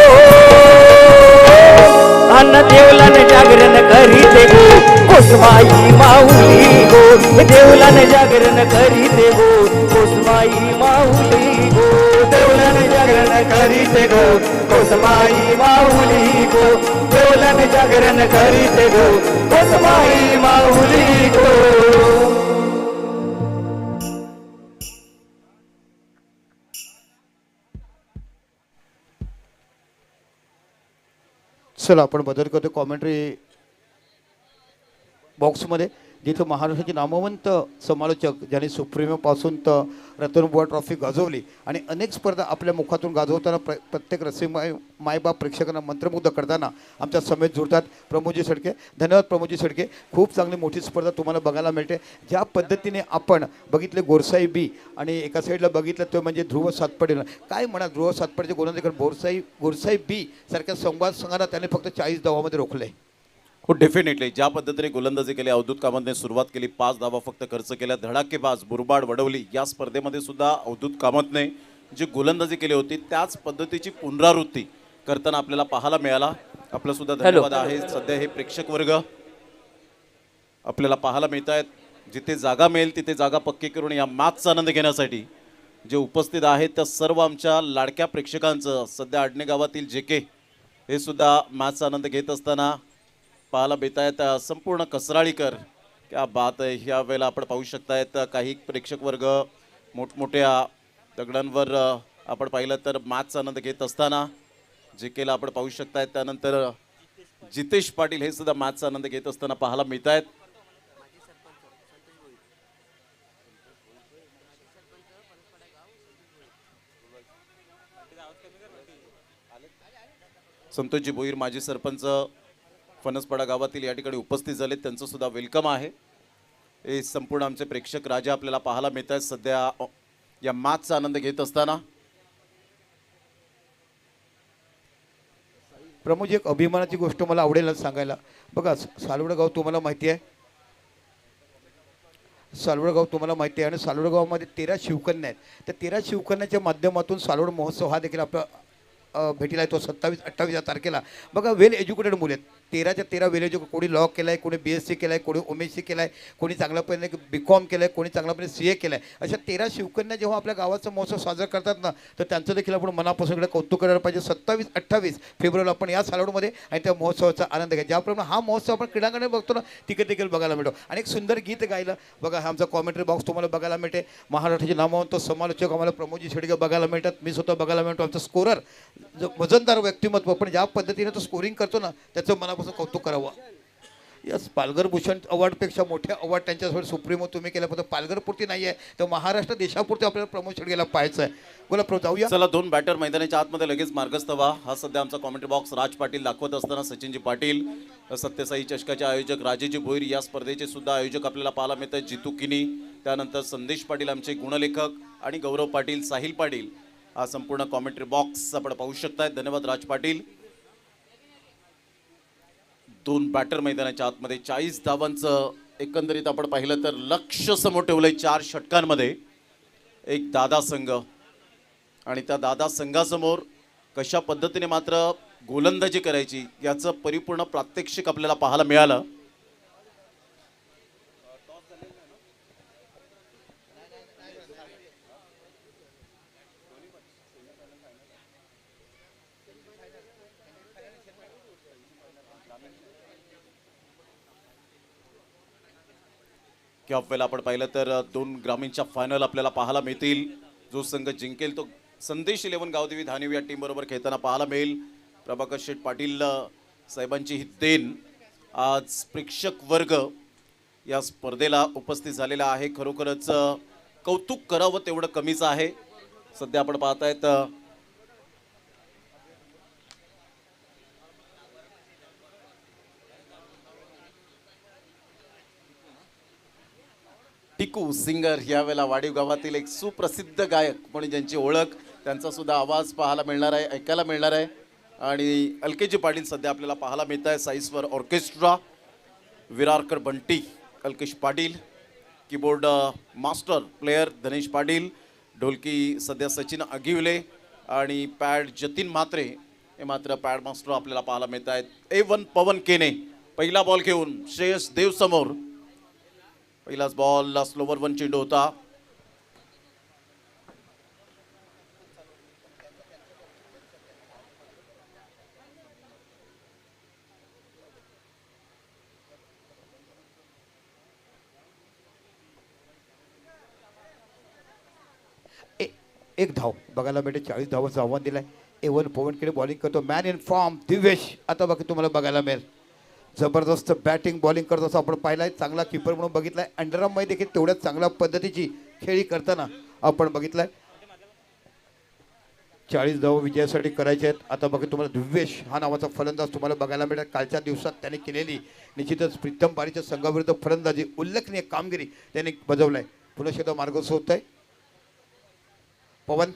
अन्न देवलन जागरण करीत गो, कोसमाई माऊली गो. देवलन जागरण करीत गो, कोसमाई माऊली गो. देवलन जागरण करीत गो, कोसमाई माऊली गो. देवलन जागरण करीत गो, कोसमाई माऊली गो. चला आपण बदल करतो कॉमेंट्री बॉक्समध्ये, जिथं महाराष्ट्राचे नामवंत समालोचक ज्यांनी सुप्रीमोपासून तर रतनबुवा ट्रॉफी गाजवली आणि अनेक स्पर्धा आपल्या मुखातून गाजवताना प्रत्येक रसिक मायबाप प्रेक्षकांना मंत्रमुग्ध करताना आमच्या समेत जुळतात प्रमोदजी सडके. धन्यवाद प्रमोदजी सडके. खूप चांगली मोठी स्पर्धा तुम्हाला बघायला मिळते. ज्या पद्धतीने आपण बघितले गोरसाई बी आणि एका साईडला बघितलं तो म्हणजे ध्रुव सातपाटीला काय म्हणा ध्रुव सातपाटीचे गोलंदाजी गोरसाई बी सारख्या संवाद संघाला त्याने फक्त 40 धावामध्ये रोखले. हो डेफिनेटली. ज्या पद्धतीने गोलंदाजी केली अवधूत कामतने सुरुवात केली, 5 धावा फक्त खर्च केल्या, धडाकेबाज बुरबाड वडवली. या स्पर्धेमध्ये सुद्धा अवधूत कामतने जी गोलंदाजी केली होती त्याच पद्धतीची पुनरावृत्ती करताना आपल्याला पाहायला मिळाला. आपलं सुद्धा धन्यवाद आहे. सध्या हे प्रेक्षक वर्ग आपल्याला पाहायला मिळत आहेत. जिथे जागा मिळेल तिथे जागा पक्की करून या मॅचचा आनंद घेण्यासाठी जे उपस्थित आहेत त्या सर्व आमच्या लाडक्या प्रेक्षकांचं सध्या आडणे गावातील JK हे सुद्धा मॅचचा आनंद घेत असताना पाहायला मिळत आहेत. संपूर्ण कसराळीकर क्या बात आहे. ह्या वेळेला आपण पाहू शकतायत काही प्रेक्षक वर्ग मोठमोठ्या दगडांवर आपण पाहिलं तर मॅचचा आनंद घेत असताना JKला आपण पाहू शकतायत. त्यानंतर जितेश पाटील हे सुद्धा मॅचचा आनंद घेत असताना पाहायला मिळत आहेत. संतोषजी भोईर माजी सरपंच फणसपाडा गावातील या ठिकाणी उपस्थित झाले, त्यांचं सुद्धा वेलकम आहे. हे संपूर्ण आमचे प्रेक्षक राजे आपल्याला पाहायला मिळत आहेत सध्या या मॅचचा आनंद घेत असताना. प्रमोद एक अभिमानाची गोष्ट मला आवडेल सांगायला. बघा सालवडगाव तुम्हाला माहिती आहे, सालवडगाव तुम्हाला माहिती आहे आणि सालवडगावमध्ये 13 शिवकन्या आहेत. त्या 13 शिवकन्याच्या माध्यमातून सालवड महोत्सव हा देखील आपला भेटीला येतो 27-28 तारखेला. बघा वेल एज्युकेटेड मुले आहेत. 13च्या 13 विलेज कोणी लॉ केला आहे, कोणी BSc केला आहे, कोणी OMC केला आहे, कोणी चांगल्यापणे BCom केलं आहे, कोणी चांगल्यापणे CA केलं आहे. अशा 13 शिवकन्या जेव्हा आपल्या गावाचा महोत्सव साजरा करतात ना, तर त्यांचं देखील आपण मनापासून इकडे कौतुक करायला पाहिजे. 27-28 फेब्रुवारीला आपण या सालवडमध्ये आणि त्या महोत्सवाचा आनंद घ्या. ज्याप्रमाणे हा महोत्सव आपण क्रीडांगणे बघतो ना, तिकडे देखील बघायला मिळतो. आणि एक सुंदर गीत गायलं बघा, हा आमचा कॉमेंट्री बॉक्स तुम्हाला बघायला मिळते. महाराष्ट्राचे नामवंत समालोचक आम्हाला प्रमोदजी शेडगे बघायला मिळतात, मी स्वतः बघायला मिळतो. आमचा स्कोरर जो वजनदार व्यक्तिमत्व, पण ज्या पद्धतीने तो स्कोरिंग करतो ना, त्याचं मनापासून कौतुक करावं. यस, पालघर भूषण अवॉर्डपेक्षा मोठे अवॉर्ड त्यांच्यासोबत सुप्रीमो तुम्ही केलं, फक्त पालघरपुरती नाही आहे, तर महाराष्ट्र देशापुरती आपल्याला प्रमोद शेडगेला पाहायचं आहे. बोला जाऊया. चला, 2 बॅटर मैदानाच्या आतमध्ये लगेच मार्गस्थ व्हा. हा सध्या आमचा कॉमेंट्री बॉक्स राज पाटील दाखवत असताना सचिनजी पाटील, सत्यसाई चषकाचे आयोजक राजेजी भोईर, या स्पर्धेचे सुद्धा आयोजक आपल्याला पाहायला मिळत आहेत, जितू किनी, त्यानंतर संदेश पाटील आमचे गुणलेखक, आणि गौरव पाटील, साहिल पाटील. हा संपूर्ण कॉमेंट्री बॉक्स आपण पाहू शकताय. धन्यवाद राज पाटील. 2 बॅटर मैदानाच्या आतमध्ये 40 धावांचं एकंदरीत आपण पाहिलं तर लक्ष समोर ठेवलंय 4 षटकांमध्ये. एक दादा संघ, आणि त्या दादा संघासमोर कशा पद्धतीने मात्र गोलंदाजी करायची याचं परिपूर्ण प्रात्यक्षिक आपल्याला पाहायला मिळालं. किंवा वेळेला आपण पाहिलं तर 2 ग्रामीणच्या फायनल आपल्याला पाहायला मिळतील. जो संघ जिंकेल तो संदेश 11 गावदेवी धानिव या टीम बरोबर खेळताना पाहायला मिळेल. प्रभाकर शेठ पाटील साहेबांची ही देण. आज प्रेक्षक वर्ग या स्पर्धेला उपस्थित झालेला आहे. खरोखरच कौतुक करावं तेवढं कमीच आहे. सध्या आपण पाहतायत टिकू सिंगर, यावेळेला वाडीव गावातील एक सुप्रसिद्ध गायक म्हणून ज्यांची ओळख, त्यांचा सुद्धा आवाज पाहायला मिळणार आहे, ऐकायला मिळणार आहे. आणि अलकेजी पाटील सध्या आपल्याला पाहायला मिळत आहे. Saishwar orchestra, Virarkar Bunty, Alkesh Patil, keyboard master player Dhanesh Patil, ढोलकी सध्या सचिन अगिवले, आणि पॅड जतीन म्हात्रे हे मात्र पॅड मास्टर आपल्याला पाहायला मिळत आहेत. A1 पवन केने पहिला बॉल घेऊन श्रेयस देव समोर. पहिलाच बॉल स्लोवर 1 चेंडू होता. एक धाव बघायला मिळते. 40 धावांचं आव्हान दिलंय. A1 पवनकडे बॉलिंग करतो. मॅन इन फॉर्म दिवेश आता बाकी तुम्हाला बघायला मिळेल. जबरदस्त बॅटिंग बॉलिंग करत असं आपण पाहिलं आहे. चांगला किपर म्हणून बघितलाय. अंडरआर्ममध्ये देखील तेवढ्याच चांगल्या पद्धतीची खेळी करताना आपण बघितलंय. 40 धावा विजयासाठी करायचे आहेत. आता बाकी तुम्हाला दिवेश हा नावाचा फलंदाज तुम्हाला बघायला मिळेल. कालच्या दिवसात त्याने केलेली निश्चितच प्रीतम पारीच्या संघाविरुद्ध फलंदाजी उल्लेखनीय कामगिरी त्याने बजावलाय. पुन्हा शेवटी मार्गस्थ होत आहे. पवन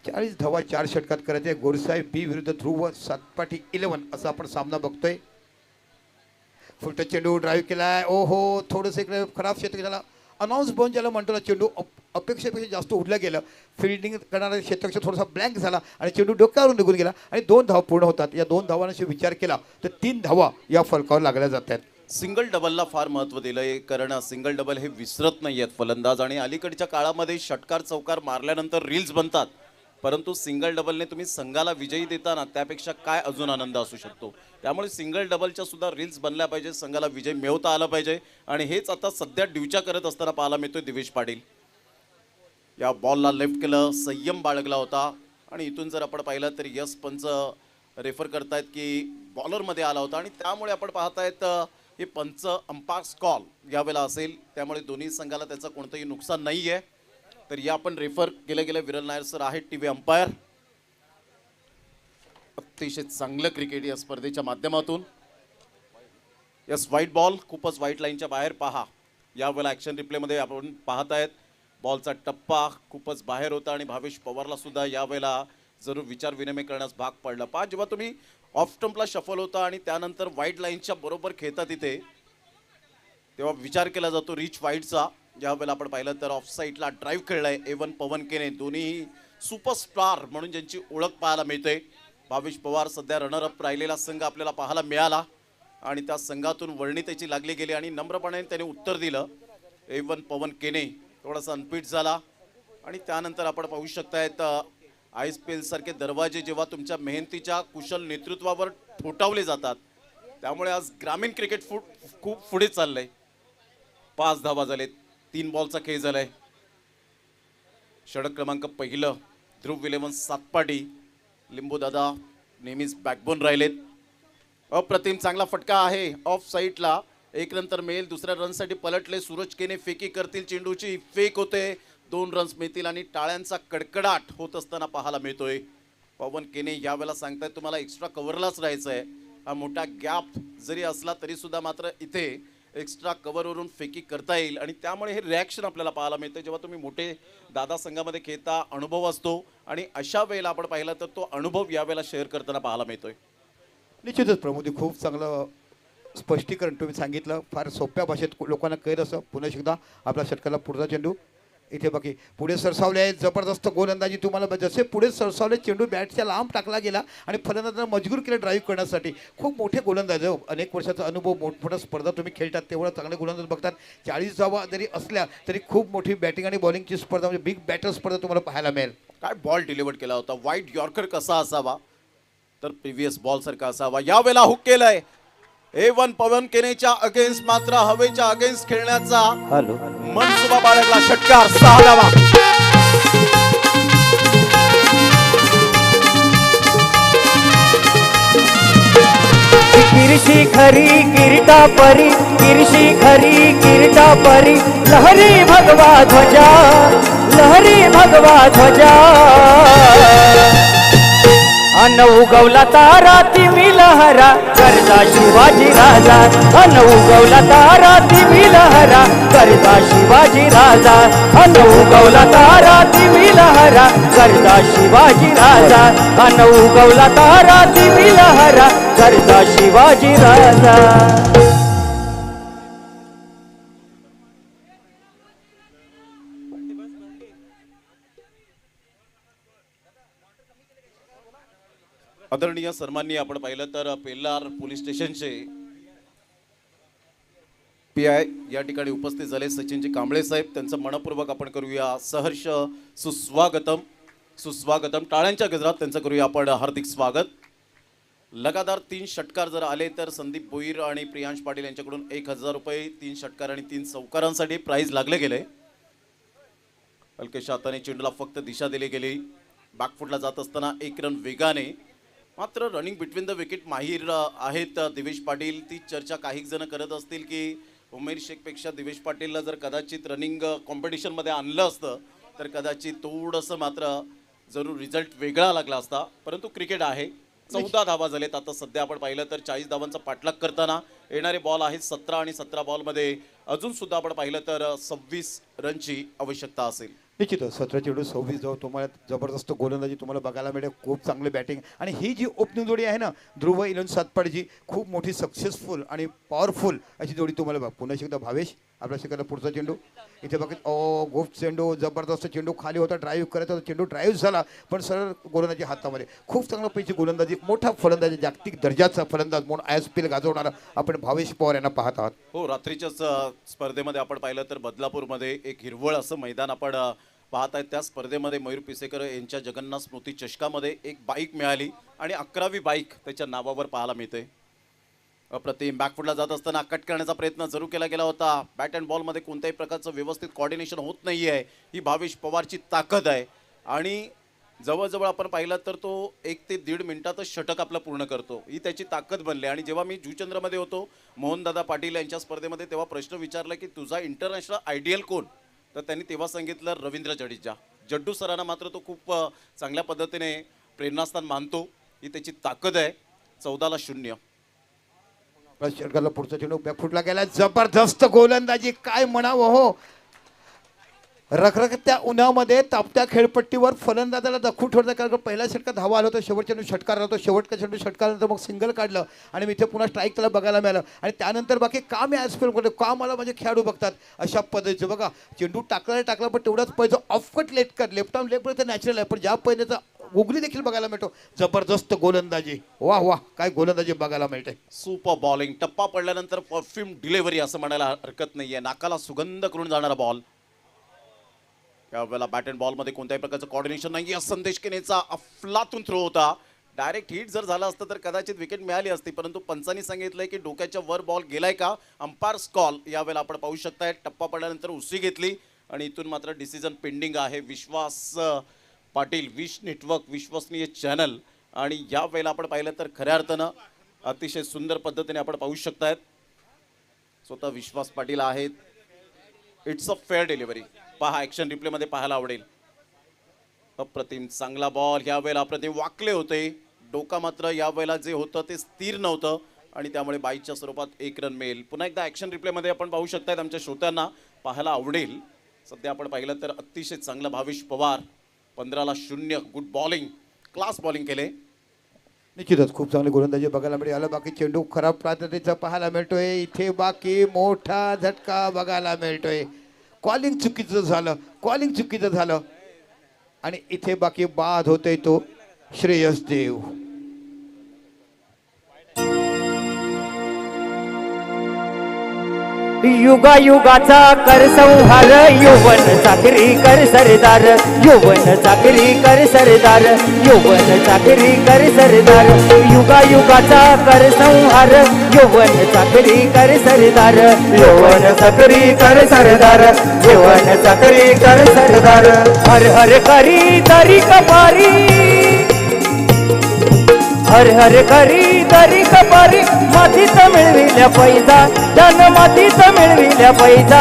40 धावा 4 षटकात करायचे. गोरसाहेब B विरुद्ध ध्रुव सातपाठी 11 असा आपण सामना बघतोय. फुलटा चेंडू ड्राईव्ह केलाय. ओहो, थोडंसं इकडे खराब क्षेत्र झाला. अनाऊन्स बॉल ज्याला म्हणतो ना, चेंडू अपेक्षेपेक्षा जास्त उडलं गेलं. फिल्डिंग करणारा क्षेत्रक्षेत्र थोडासा ब्लँक झाला आणि चेंडू डोक्यावरून निघून गेला आणि 2 धावा पूर्ण होतात. या 2 धावांशी विचार केला तर 3 धावा या फलकावर लागल्या जातात. सिंगल डबलला फार महत्त्व दिलंय, कारण सिंगल डबल हे विसरत नाही आहेत फलंदाज. आणि अलीकडच्या काळामध्ये षटकार चौकार मारल्यानंतर रील्स बनतात, परंतु सिंगल डबलने तुम्ही संघाला विजयी देताना त्यापेक्षा काय अजून आनंद असू शकतो. त्यामुळे सिंगल डबलच्या सुद्धा रील्स बनल्या पाहिजे, संघाला विजय मिळवता आला पाहिजे. आणि हेच आता सध्या ड्यूच्या करत असताना पाहायला मिळतोय दिवेश पाटील. या बॉलला लेफ्ट केलं, संयम बाळगला होता. आणि इथून जर आपण पाहिलं तर यस पंच रेफर करतायत की बॉलरमध्ये आला होता, आणि त्यामुळे आपण पाहतायत हे पंच अंपायर्स कॉल यावेळेला असेल. त्यामुळे दोन्ही संघाला त्याचं कोणतंही नुकसान नाही आहे. तर या आपण रेफर केल्या गेल्या विरल नायर सर आहेत TV अंपायर. अतिशय चांगलं क्रिकेट या स्पर्धेच्या माध्यमातून. यस, व्हाईट बॉल खूपच व्हाईट लाईनच्या बाहेर पहा. यावेळेला ॲक्शन रिप्लेमध्ये आपण पाहत आहेत बॉलचा टप्पा खूपच बाहेर होता आणि भावेश पवारला सुद्धा यावेळेला जरूर विचार विनिमय करण्यास भाग पडला. पहा, जेव्हा तुम्ही ऑफ स्टंपला शफल होता आणि त्यानंतर व्हाईट लाईनच्या बरोबर खेळता तिथे, तेव्हा विचार केला जातो रिच व्हाईटचा. ज्यावेळेला आपण पाहिलं तर ऑफ साईडला ड्राईव्ह खेळलाय A1 पवन केने. दोन्ही सुपरस्टार म्हणून ज्यांची ओळख पाहायला मिळते. भावेश पवार सध्या रनरअप राहिलेला संघ आपल्याला पाहायला मिळाला आणि त्या संघातून वर्णी त्याची लागली गेली आणि नम्रपणे त्याने उत्तर दिलं. A1 पवन केने थोडासा अनफिट झाला आणि त्यानंतर आपण पाहू शकतायत ISPL सारखे दरवाजे जेव्हा तुमच्या मेहनतीच्या कुशल नेतृत्वावर ठोठावले जातात त्यामुळे आज ग्रामीण क्रिकेट खूप पुढे चाललंय. 5 धावा झालेत, 3 बॉलचा खेळ झालाय. षटक क्रमांक पहिलं ध्रुव इलेव्हन सातपाटी. लिंबूदादा नेहमीच बॅकबोन राहिलेत. अप्रतिम चांगला फटका आहे ऑफ साईडला. एक नंतर मिळेल, दुसऱ्या रनसाठी पलटले. सूरज केने फेकी करतील, चेंडूची फेक होते, 2 रन्स मिळतील आणि टाळ्यांचा कडकडाट होत असताना पाहायला मिळतोय. पवन केने यावेळेला सांगतायत तुम्हाला एक्स्ट्रा कव्हरलाच राहायचं आहे. हा मोठा गॅप जरी असला तरी सुद्धा मात्र इथे एक्स्ट्रा कव्हरवरून फेकी करता येईल आणि त्यामुळे हे रिॲक्शन आपल्याला पाहायला मिळतं. जेव्हा तुम्ही मोठे दादा संघामध्ये खेळता, अनुभव असतो आणि अशा वेळेला आपण पाहिला तर तो अनुभव यावेळेला शेअर करताना पाहायला मिळतोय. निश्चितच प्रमोदी, खूप चांगलं स्पष्टीकरण तुम्ही सांगितलं. फार सोप्या भाषेत लोकांना कळत असं. पुन्हा एकदा आपल्या षटकाला पुढचा चेंडू इथे बाकी पुढे सरसावले आहेत. जबरदस्त गोलंदाजी तुम्हाला जसे पुढे सरसावले, चेंडू बॅटच्या लांब टाकला गेला आणि फलंदाजांना मजबूर केलं ड्राईव्ह करण्यासाठी. खूप मोठे गोलंदाज, अनेक वर्षाचा अनुभव, मोठमोठ्या स्पर्धा तुम्ही खेळतात तेवढं चांगले गोलंदाज बघतात. 40 धावा जरी असल्या तरी खूप मोठी बॅटिंग आणि बॉलिंगची स्पर्धा, म्हणजे बिग बॅटर स्पर्धा तुम्हाला पाहायला मिळेल. काय बॉल डिलिव्हर केला होता. वाईट यॉर्कर कसा असावा तर प्रिव्हियस बॉल सारखा असावा. यावेळेला हुक केलंय. A1 पवन केनेच्या अगेन्स्ट मात्र हवेच्या अगेन्स्ट खेळण्याचा मनसुबा बाळगला. षटकार, 6 धावा. किरशी खरी किरीटा परी, किरशी खरी किरीटा परी, लहरी भगवा ध्वजा, लहरी भगवा ध्वजा. अन उगवला तारा तिमी लहरा, करता शिवाजी राजा. अन उगवला तारा तिमी लहरा, करता शिवाजी राजा. अन उगवला तारा तिमी लहरा, करता शिवाजी राजा. अन उगवला तारा तिमी लहरा, करता शिवाजी राजा. आदरणीय सन्माननीय आपण पाहिलं तर पेल्लार पोलीस स्टेशनचे PI या ठिकाणी उपस्थित झाले. सचिनजी कांबळे साहेब, त्यांचं मनपूर्वक आपण करूया सहर्ष सुस्वागतम. सुस्वागतम, टाळ्यांच्या गजरात त्यांचं करूया आपण हार्दिक स्वागत. लगातार 3 षटकार जर आले तर संदीप भोईर आणि प्रियांश पाटील यांच्याकडून 1000 रुपये 3 षटकार आणि 3 चौकारांसाठी प्राइज लागले गेले. हलकेशा हाताने चेंडूला फक्त दिशा दिली गेली. बॅकफुटला जात असताना 1 रन वेगाने. मात्र रनिंग बिटवीन द विकेट माहीर आहेत दिवेश पाटील. ती चर्चा काही जण करत असतील की उमेर शेखपेक्षा दिवेश पाटीलला जर कदाचित रनिंग कॉम्पिटिशनमध्ये आणलं असतं तर कदाचित थोडंसं मात्र जरूर रिझल्ट वेगळा लागला असता. परंतु क्रिकेट आहे. 14 धावा झालेत आता सध्या आपण पाहिलं तर. 40 धावांचा पाठलाग करताना येणारे बॉल आहेत 17 आणि 17 बॉलमध्ये अजून सुद्धा आपण पाहिलं तर 26 रनची आवश्यकता असेल. निश्चितच 17 चेंडू 26 धावा. तुम्हाला जबरदस्त गोलंदाजी तुम्हाला बघायला मिळेल. खूप चांगली बॅटिंग आणि ही जी ओपनिंग जोडी आहे ना, ध्रुव इलेव्हन सातपाडीची, खूप मोठी सक्सेसफुल आणि पॉवरफुल अशी जोडी तुम्हाला बघ. पुन्हा एकदा भावेश आपल्या शिकायला पुढचा चेंडू इथे बघ. गोफ्ट चेंडू, जबरदस्त चेंडू खाली होता, ड्राईव्ह करत होता, चेंडू ड्राईव्ह झाला पण सरळ गोलंदाजी हातामध्ये. खूप चांगल्या पैकी गोलंदाजी, मोठा फलंदाजी, जागतिक दर्जाचा फलंदाज म्हणून ISPL गाजवणारा आपण भावेश पवार यांना पाहत आहात. हो, रात्रीच्याच स्पर्धेमध्ये आपण पाहिलं तर बदलापूरमध्ये एक हिरवळ असं मैदान आपण पाहत आहेत. त्या स्पर्धेमध्ये मयूर पिसेकर यांच्या जगन्नाथ स्मृती चषकामध्ये एक बाईक मिळाली आणि 11वी बाईक त्याच्या नावावर पाहायला मिळते. अप्रतिम. बॅकफुटला जात असताना कट करण्याचा प्रयत्न जरूर केला गेला होता. बॅट अँड बॉलमध्ये कोणत्याही प्रकारचं व्यवस्थित कॉर्डिनेशन होत नाही आहे. ही भावेश पवारची ताकद आहे आणि जवळजवळ आपण पाहिलं तर तो 1 ते 1.5 मिनिटातच षटक आपलं पूर्ण करतो. ही त्याची ताकद बनली. आणि जेव्हा मी जुचंद्रमध्ये होतो मोहनदादा पाटील यांच्या स्पर्धेमध्ये तेव्हा प्रश्न विचारला की तुझा इंटरनॅशनल आयडियल कोण, तर त्यांनी तेव्हा सांगितलं रवींद्र जडेजा. जड्डू सरांना मात्र तो खूप चांगल्या पद्धतीने प्रेरणास्थान मानतो. ही त्याची ताकद आहे. 14-0. षटकाला पुढचा चेंडू बॅकफुटला गेला. जबरदस्त गोलंदाजी, काय म्हणावं हो. रखरखत्या उन्हामध्ये तापत्या खेळपट्टीवर फलंदाजाला दखू ठेवलं. कारण पहिल्या षटकात धावा आला होता, शेवटच्या चेंडू षटकार आला होता, शेवटच्या चेंडू षटकारानंतर मग सिंगल काढलं आणि इथे पुन्हा स्ट्राईक त्याला बघायला मिळालं. आणि त्यानंतर बाकी का मी ISPL करतो, का मला माझे खेळाडू बघतात अशा पद्धतीचं. बघा चेंडू टाकला पण तेवढाच पाहिजे. ऑफकट लेफ्ट आर्म लेफ्ट तर नॅचरल आहे, पण ज्या पद्धतीचा गुगली देखील बघायला मिळतो. जबरदस्त गोलंदाजी, वाह वाह काय गोलंदाजी बघायला मिळते. सुपर बॉलिंग, टप्पा पडल्यानंतर परफ्यूम डिलिव्हरी असं म्हणायला हरकत नाहीये. नाकाला सुगंध करून जाणारा बॉल. यावेळेला बॅट अँड बॉल मध्ये कोणत्याही प्रकारचं कॉर्डिनेशन नाही. या संदेश केनेचा अफलातून थ्रो होता. डायरेक्ट हिट जर झाला असतं तर कदाचित विकेट मिळाली असती, परंतु पंचांनी सांगितलंय की डोक्याच्या वर बॉल गेलाय का. अंपायर्स कॉल यावेळेला आपण पाहू शकताय. टप्पा पडल्यानंतर उसळी घेतली आणि इथून मात्र डिसिजन पेंडिंग आहे. विश्वास पाटील, विश नेटवर्क, विश्वसनीय चॅनल. आणि या वेळेला आपण पाहिलं तर खऱ्या अर्थानं अतिशय सुंदर पद्धतीने आपण पाहू शकतायत. स्वतः विश्वास पाटील आहेत. It's a fair delivery. पहा ऍक्शन रिप्ले मध्ये पाहायला आवडेल. अप्रतिम चांगला बॉल. या वेळेला अप्रतिम वाकले होते. डोका मात्र या वेळेला जे होतं ते स्थिर नव्हतं आणि त्यामुळे बाईच्या स्वरूपात 1 रन मिळेल. पुन्हा एकदा ऍक्शन रिप्ले मध्ये आपण पाहू शकतायत. आमच्या श्रोत्यांना पाहायला आवडेल. सध्या आपण पाहिलं तर अतिशय चांगलं Bhavesh Pawar 15-0 good bowling, class bowling केले. निश्चितच खूप चांगली गोलंदाजी बघायला मिळते. याला बाकी चेंडू खराब पद्धतीचा पाहायला मिळतोय. इथे बाकी मोठा झटका बघायला मिळतोय. कॉलिंग चुकीचं झालं आणि इथे बाकी बाद होतोय तो श्रेयस देव. युगायुगाचा कर संहार, यौवन चाकरी कर सरदार, यौवन चाकरी कर सरदार, यौवन चाकरी कर सरदार. युगायुगाचा कर संहार, यौवन चाकरी कर सरदार, यौवन चाकरी कर सरदार, यौवन चाकरी कर सरदार. हर हर करी दरी कपारी, हर हर करी दरी कपारी, मातीत मिळविल्या पैजा, त्यानं मातीत मिळविल्या पैजा.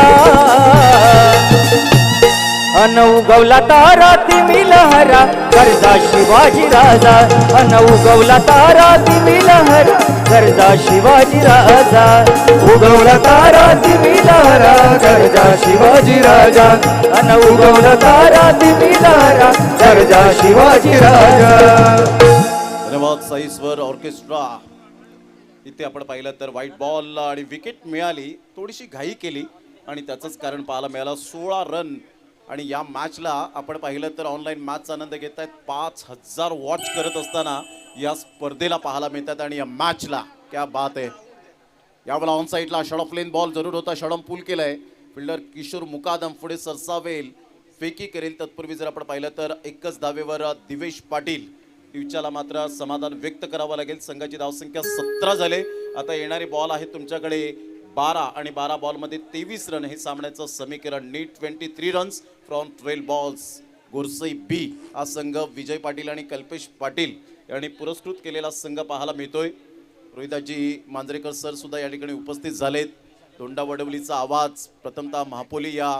अन उगवला तारा तिमी लहरा, गरजा शिवाजी राजा. अन उगवला तारा तिमी लहरा, गरजा शिवाजी राजा. उगवला तारा तिमी लहरा, गरजा शिवाजी राजा. अन उगवला तारा तिमी लहरा, गरजा शिवाजी राजा. धन्यवाद साईस्वर ऑर्केस्ट्रा. इथे आपण पाहिलं तर व्हाईट बॉल आणि विकेट मिळाली. थोडीशी घाई केली आणि त्याचंच कारण पाहायला मिळालं. 16 रन. आणि या मॅचला आपण पाहिलं तर ऑनलाईन मॅचचा आनंद घेत आहेत. 5000 वॉच करत असताना या स्पर्धेला पाहायला मिळतात. आणि या मॅचला क्या बात आहे. यावेळेला ऑन साईडला शॉट ऑफ लेन बॉल जरूर होता. शॉट पूल केलाय. फिल्डर किशोर मुकादम पुढे सरसावेल, फेकी करेल. तत्पूर्वी जर आपण पाहिलं तर एकच धावेवर दिवेश पाटील. दिवच्याला मात्र समाधान व्यक्त करावं लागेल. संघाची धावसंख्या 17 झाले. आता येणारे बॉल आहेत तुमच्याकडे 12 आणि 12 बॉलमध्ये 23 रन. हे सामन्याचं समीकरण. नीट 23 रन्स फ्रॉम 12 बॉल्स. गोरसई बी हा संघ विजय पाटील आणि कल्पेश पाटील यांनी पुरस्कृत केलेला संघ पाहायला मिळतोय. रोहिदाजी मांजरेकर सर सुद्धा या ठिकाणी उपस्थित झालेत. दोंडा वडवलीचा आवाज. प्रथमतः महापोली या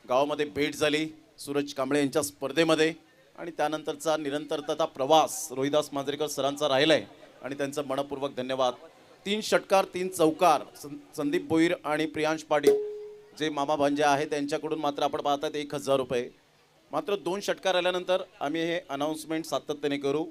गावामध्ये भेट झाली सूरज कांबळे यांच्या स्पर्धेमध्ये आणि त्यानंतरचा निरंतरता प्रवास रोहिदास मांजरेकर सरांचा राहिलाय आणि त्यांचं मनपूर्वक धन्यवाद. 3 षटकार 3 चौकार संदीप भोईर आणि प्रियांश पाटील जे मामा भांजे आहेत त्यांच्याकडून मात्र आपण पाहतात 1000 रुपये. मात्र 2 षटकार आल्यानंतर आम्ही हे अनाउन्समेंट सातत्याने करू.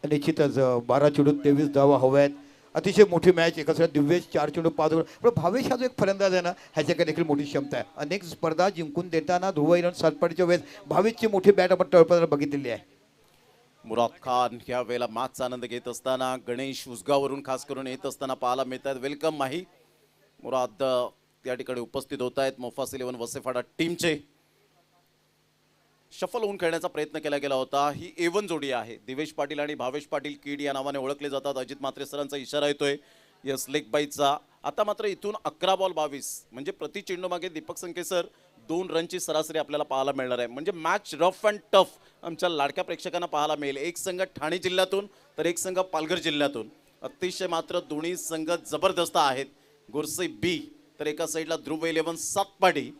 निश्चितच 12 चेंडूत 23 धावा हव्यात. अतिशय मोठी मॅच. एका सगळ्यात दिव्येश 4 चेंडू 5 धावा. पण भावेश हा जो एक फलंदाज आहे ना, ह्याच्याकडे देखील मोठी क्षमता आहे. अनेक स्पर्धा जिंकून देताना ध्रुव इरन सातपाडीच्या वेळेस भावेशची मोठी बॅट आपण तळपताना बघितलेली आहे. मुराद खान ह्या वेळेला मॅचचा आनंद घेत असताना, गणेश उसगावरून खास करून येत असताना पाहायला मिळतात. वेलकम माही. मुराद त्या ठिकाणी उपस्थित होत आहेत. मोफास 11 वसेफाडा टीमचे. शफल होऊन खेळण्याचा प्रयत्न केला गेला होता. ही A1 जोडी आहे. दिवेश पाटील आणि भावेश पाटील कीड या नावाने ओळखले जातात. अजित म्हात्रे सरांचा इशारा येतोय यस लेग बाईचा. आता मात्र इथून 11 बॉल 22 म्हणजे प्रति चेंडू मागे दीपक संकेसर 2 रनची सरासरी आपल्याला पाहायला मिळणार आहे. म्हणजे मॅच रफ अँड टफ आमच्या लाडक्या प्रेक्षकांना पाहायला मिळेल. एक संघ ठाणे जिल्ह्यातून तर एक संघ पालघर जिल्ह्यातून. अतिशय मात्र दोन्ही संघ जबरदस्त आहेत. गोरसई बी तर एका साईडला ध्रुव 11 सातपाडी.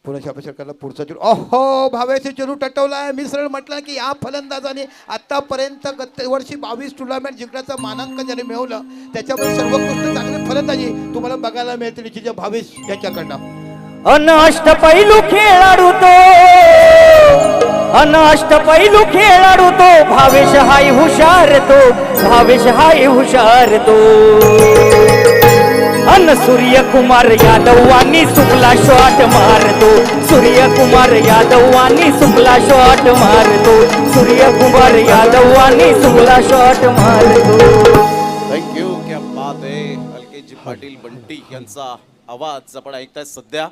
पुन्हा छापा सरकारला पुढचा चेंडू. ओहो भावेशचे चेंडू टटवलाय. मी सरळ म्हटलं की या फलंदाजाने आतापर्यंत वर्षी 22 टुर्नामेंट जिंकण्याचं मानांकन ज्याने मिळवलं त्याच्यामुळे सर्वोत्कृष्ट चांगली फलंदाजी तुम्हाला बघायला मिळते निश्चित भावेश याच्याकडनं. अष्टपैलू खेळाडू तो, अष्टपैलू खेळाडू तो, भावेश हाय हुशार तो, भावेश हाय हुशार तो. अन सूर्यकुमार यादव आणि सुकला शॉट मारतो सूर्यकुमार यादव आणि सुकला शॉट मारतो सूर्यकुमार यादव आणि सुकला शॉट मारतो. थँक्यू. क्या बात आहे. अलकेजी पाटील बंटी यांचा आवाज आपण ऐकताय सध्या.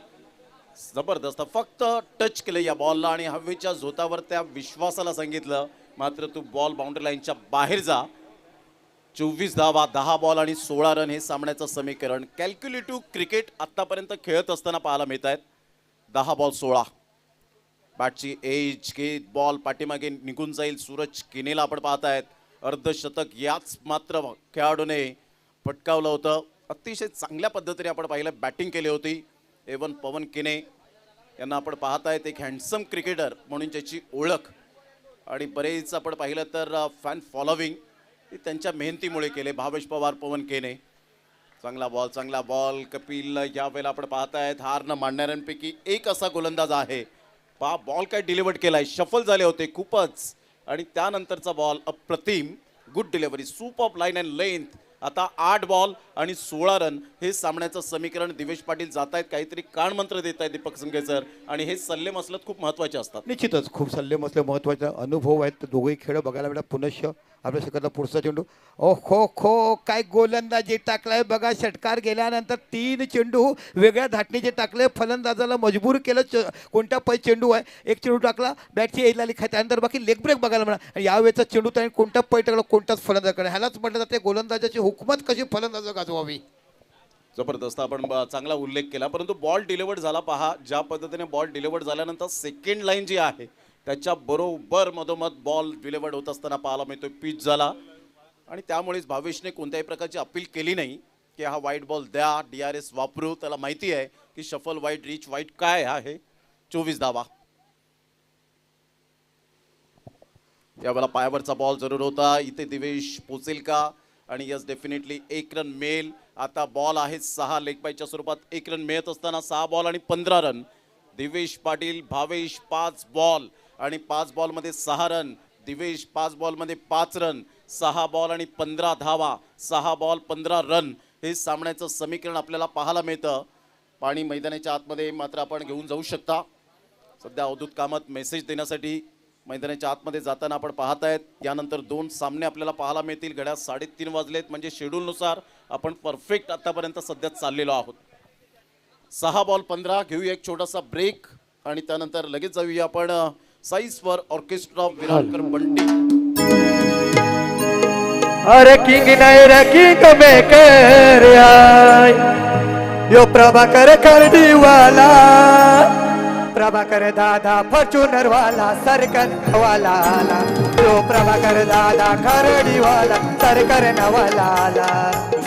जबरदस्त. फक्त टच केलं या बॉलला आणि हवेच्या झोतावर त्या विश्वासाला सांगितलं मात्र तू बॉल बाउंड्री लाईनच्या बाहेर जा. 24 धावा, 10 बॉल आणि 16 रन हे सामन्याचं समीकरण. कॅल्क्युलेटिव्ह क्रिकेट आतापर्यंत खेळत असताना पाहायला मिळत आहेत. 10 बॉल 16. बॅटची एज घेत बॉल पाठीमागे निघून जाईल. सूरज किनेला आपण पाहतायत. अर्धशतक याच मात्र खेळाडूने पटकावलं होतं. अतिशय चांगल्या पद्धतीने आपण पाहिलं बॅटिंग केली होती. एवन पवन किने यांना आपण पाहतायत एक हँडसम क्रिकेटर म्हणून ज्याची ओळख आणि बरेच आपण पाहिलं तर फॅन फॉलोविंग ही त्यांच्या मेहनतीमुळे केले. भावेश पवार, पवन केने. चांगला बॉल. कपिल यावेळेला आपण पाहतायत हार न मानणाऱ्यांपैकी एक असा गोलंदाज आहे. पहा बॉल काय डिलिव्हर केलाय. शफल झाले होते खूपच आणि त्यानंतरचा बॉल अप्रतिम. Good delivery. Super line and length. आता 8 बॉल आणि 16 रन हे सामन्याचं समीकरण. दिवेश पाटील जात आहेत काहीतरी कानमंत्र देत आहेत दीपक संघे सर आणि हे सल्ले मसलत खूप महत्त्वाचे असतात. निश्चितच खूप सल्ले मसले महत्त्वाचा अनुभव आहेत. दोघेही खेळ बघायला मिळतात. पुनश्च आपल्या शकता पुढचा चेंडू. ओ खो खो काय गोलंदाजी टाकलाय बघा. षटकार गेल्यानंतर 3 चेंडू वेगळ्या धाटणीचे टाकले. फलंदाजाला मजबूर केलं. कोणत्या पै चेंडू आहे. एक चेंडू टाकला बॅटची एज लागली खाय त्यानंतर बाकी लेग ब्रेक बघायला मिळाला. आणि यावेळेचा चेंडू त्याने कोणता पै टाकला कोणताच फलंदाजाकडे. ह्यालाच म्हटलं जाते गोलंदाजाची हुकमत कशी फलंदाज गाजवावी. जबरदस्त. आपण चांगला उल्लेख केला परंतु बॉल डिलिव्हर्ड झाला. पहा ज्या पद्धतीने बॉल डिलिव्हर्ड झाल्यानंतर सेकंड लाईन जी आहे त्याच्या बरोबर मधोमध बॉल डिलिव्हर्ड होत असताना पाहायला मिळतोय. पिच झाला आणि त्यामुळेच भावेशने कोणत्याही प्रकारची अपील केली नाही की हा वाईट बॉल द्या DRS वापरू. त्याला माहिती आहे की शफल वाईट रिच वाईट काय आहे. 24 धावा. यावेळेला पायावरचा बॉल जरूर होता. इथे दिवेश पोचेल का आणि यस डेफिनेटली 1 रन मिळेल. आता बॉल आहे 6 लेग बायच्या स्वरूपात. 1 रन मिळत असताना 6 बॉल आणि 15 रन. दिवेश पाटील भावेश 5 बॉल आणि 5 बॉलमध्ये 6 रन. दिवेश 5 बॉलमध्ये 5 रन. 6 बॉल आणि 15 धावा. 6 बॉल 15 रन हे सामन्याचं समीकरण आपल्याला पाहायला मिळतं. पाणी मैदानाच्या आतमध्ये मात्र आपण घेऊन जाऊ शकता. सध्या अवधूत कामत मेसेज देण्यासाठी मैदानाच्या आतमध्ये जाताना आपण पाहतायत. यानंतर 2 सामने आपल्याला पाहायला मिळतील. घड्याळ 3:30 वाजलेत म्हणजे शेड्यूलनुसार आपण परफेक्ट आतापर्यंत सध्या चाललेलो आहोत. 6 बॉल 15. घेऊया एक छोटासा ब्रेक आणि त्यानंतर लगेच जाऊया आपण साईज फॉर ऑर्केस्ट्रा विराटकर बंटी. अरे किंग नाही रे किंग मेकर यो प्रभाकर खर्डीवाला प्रभाकर दादा फॉर्च्युनर वाला सरकन वाला आला. यो प्रभाकर दादा खर्डीवाला सरकन वाला आला.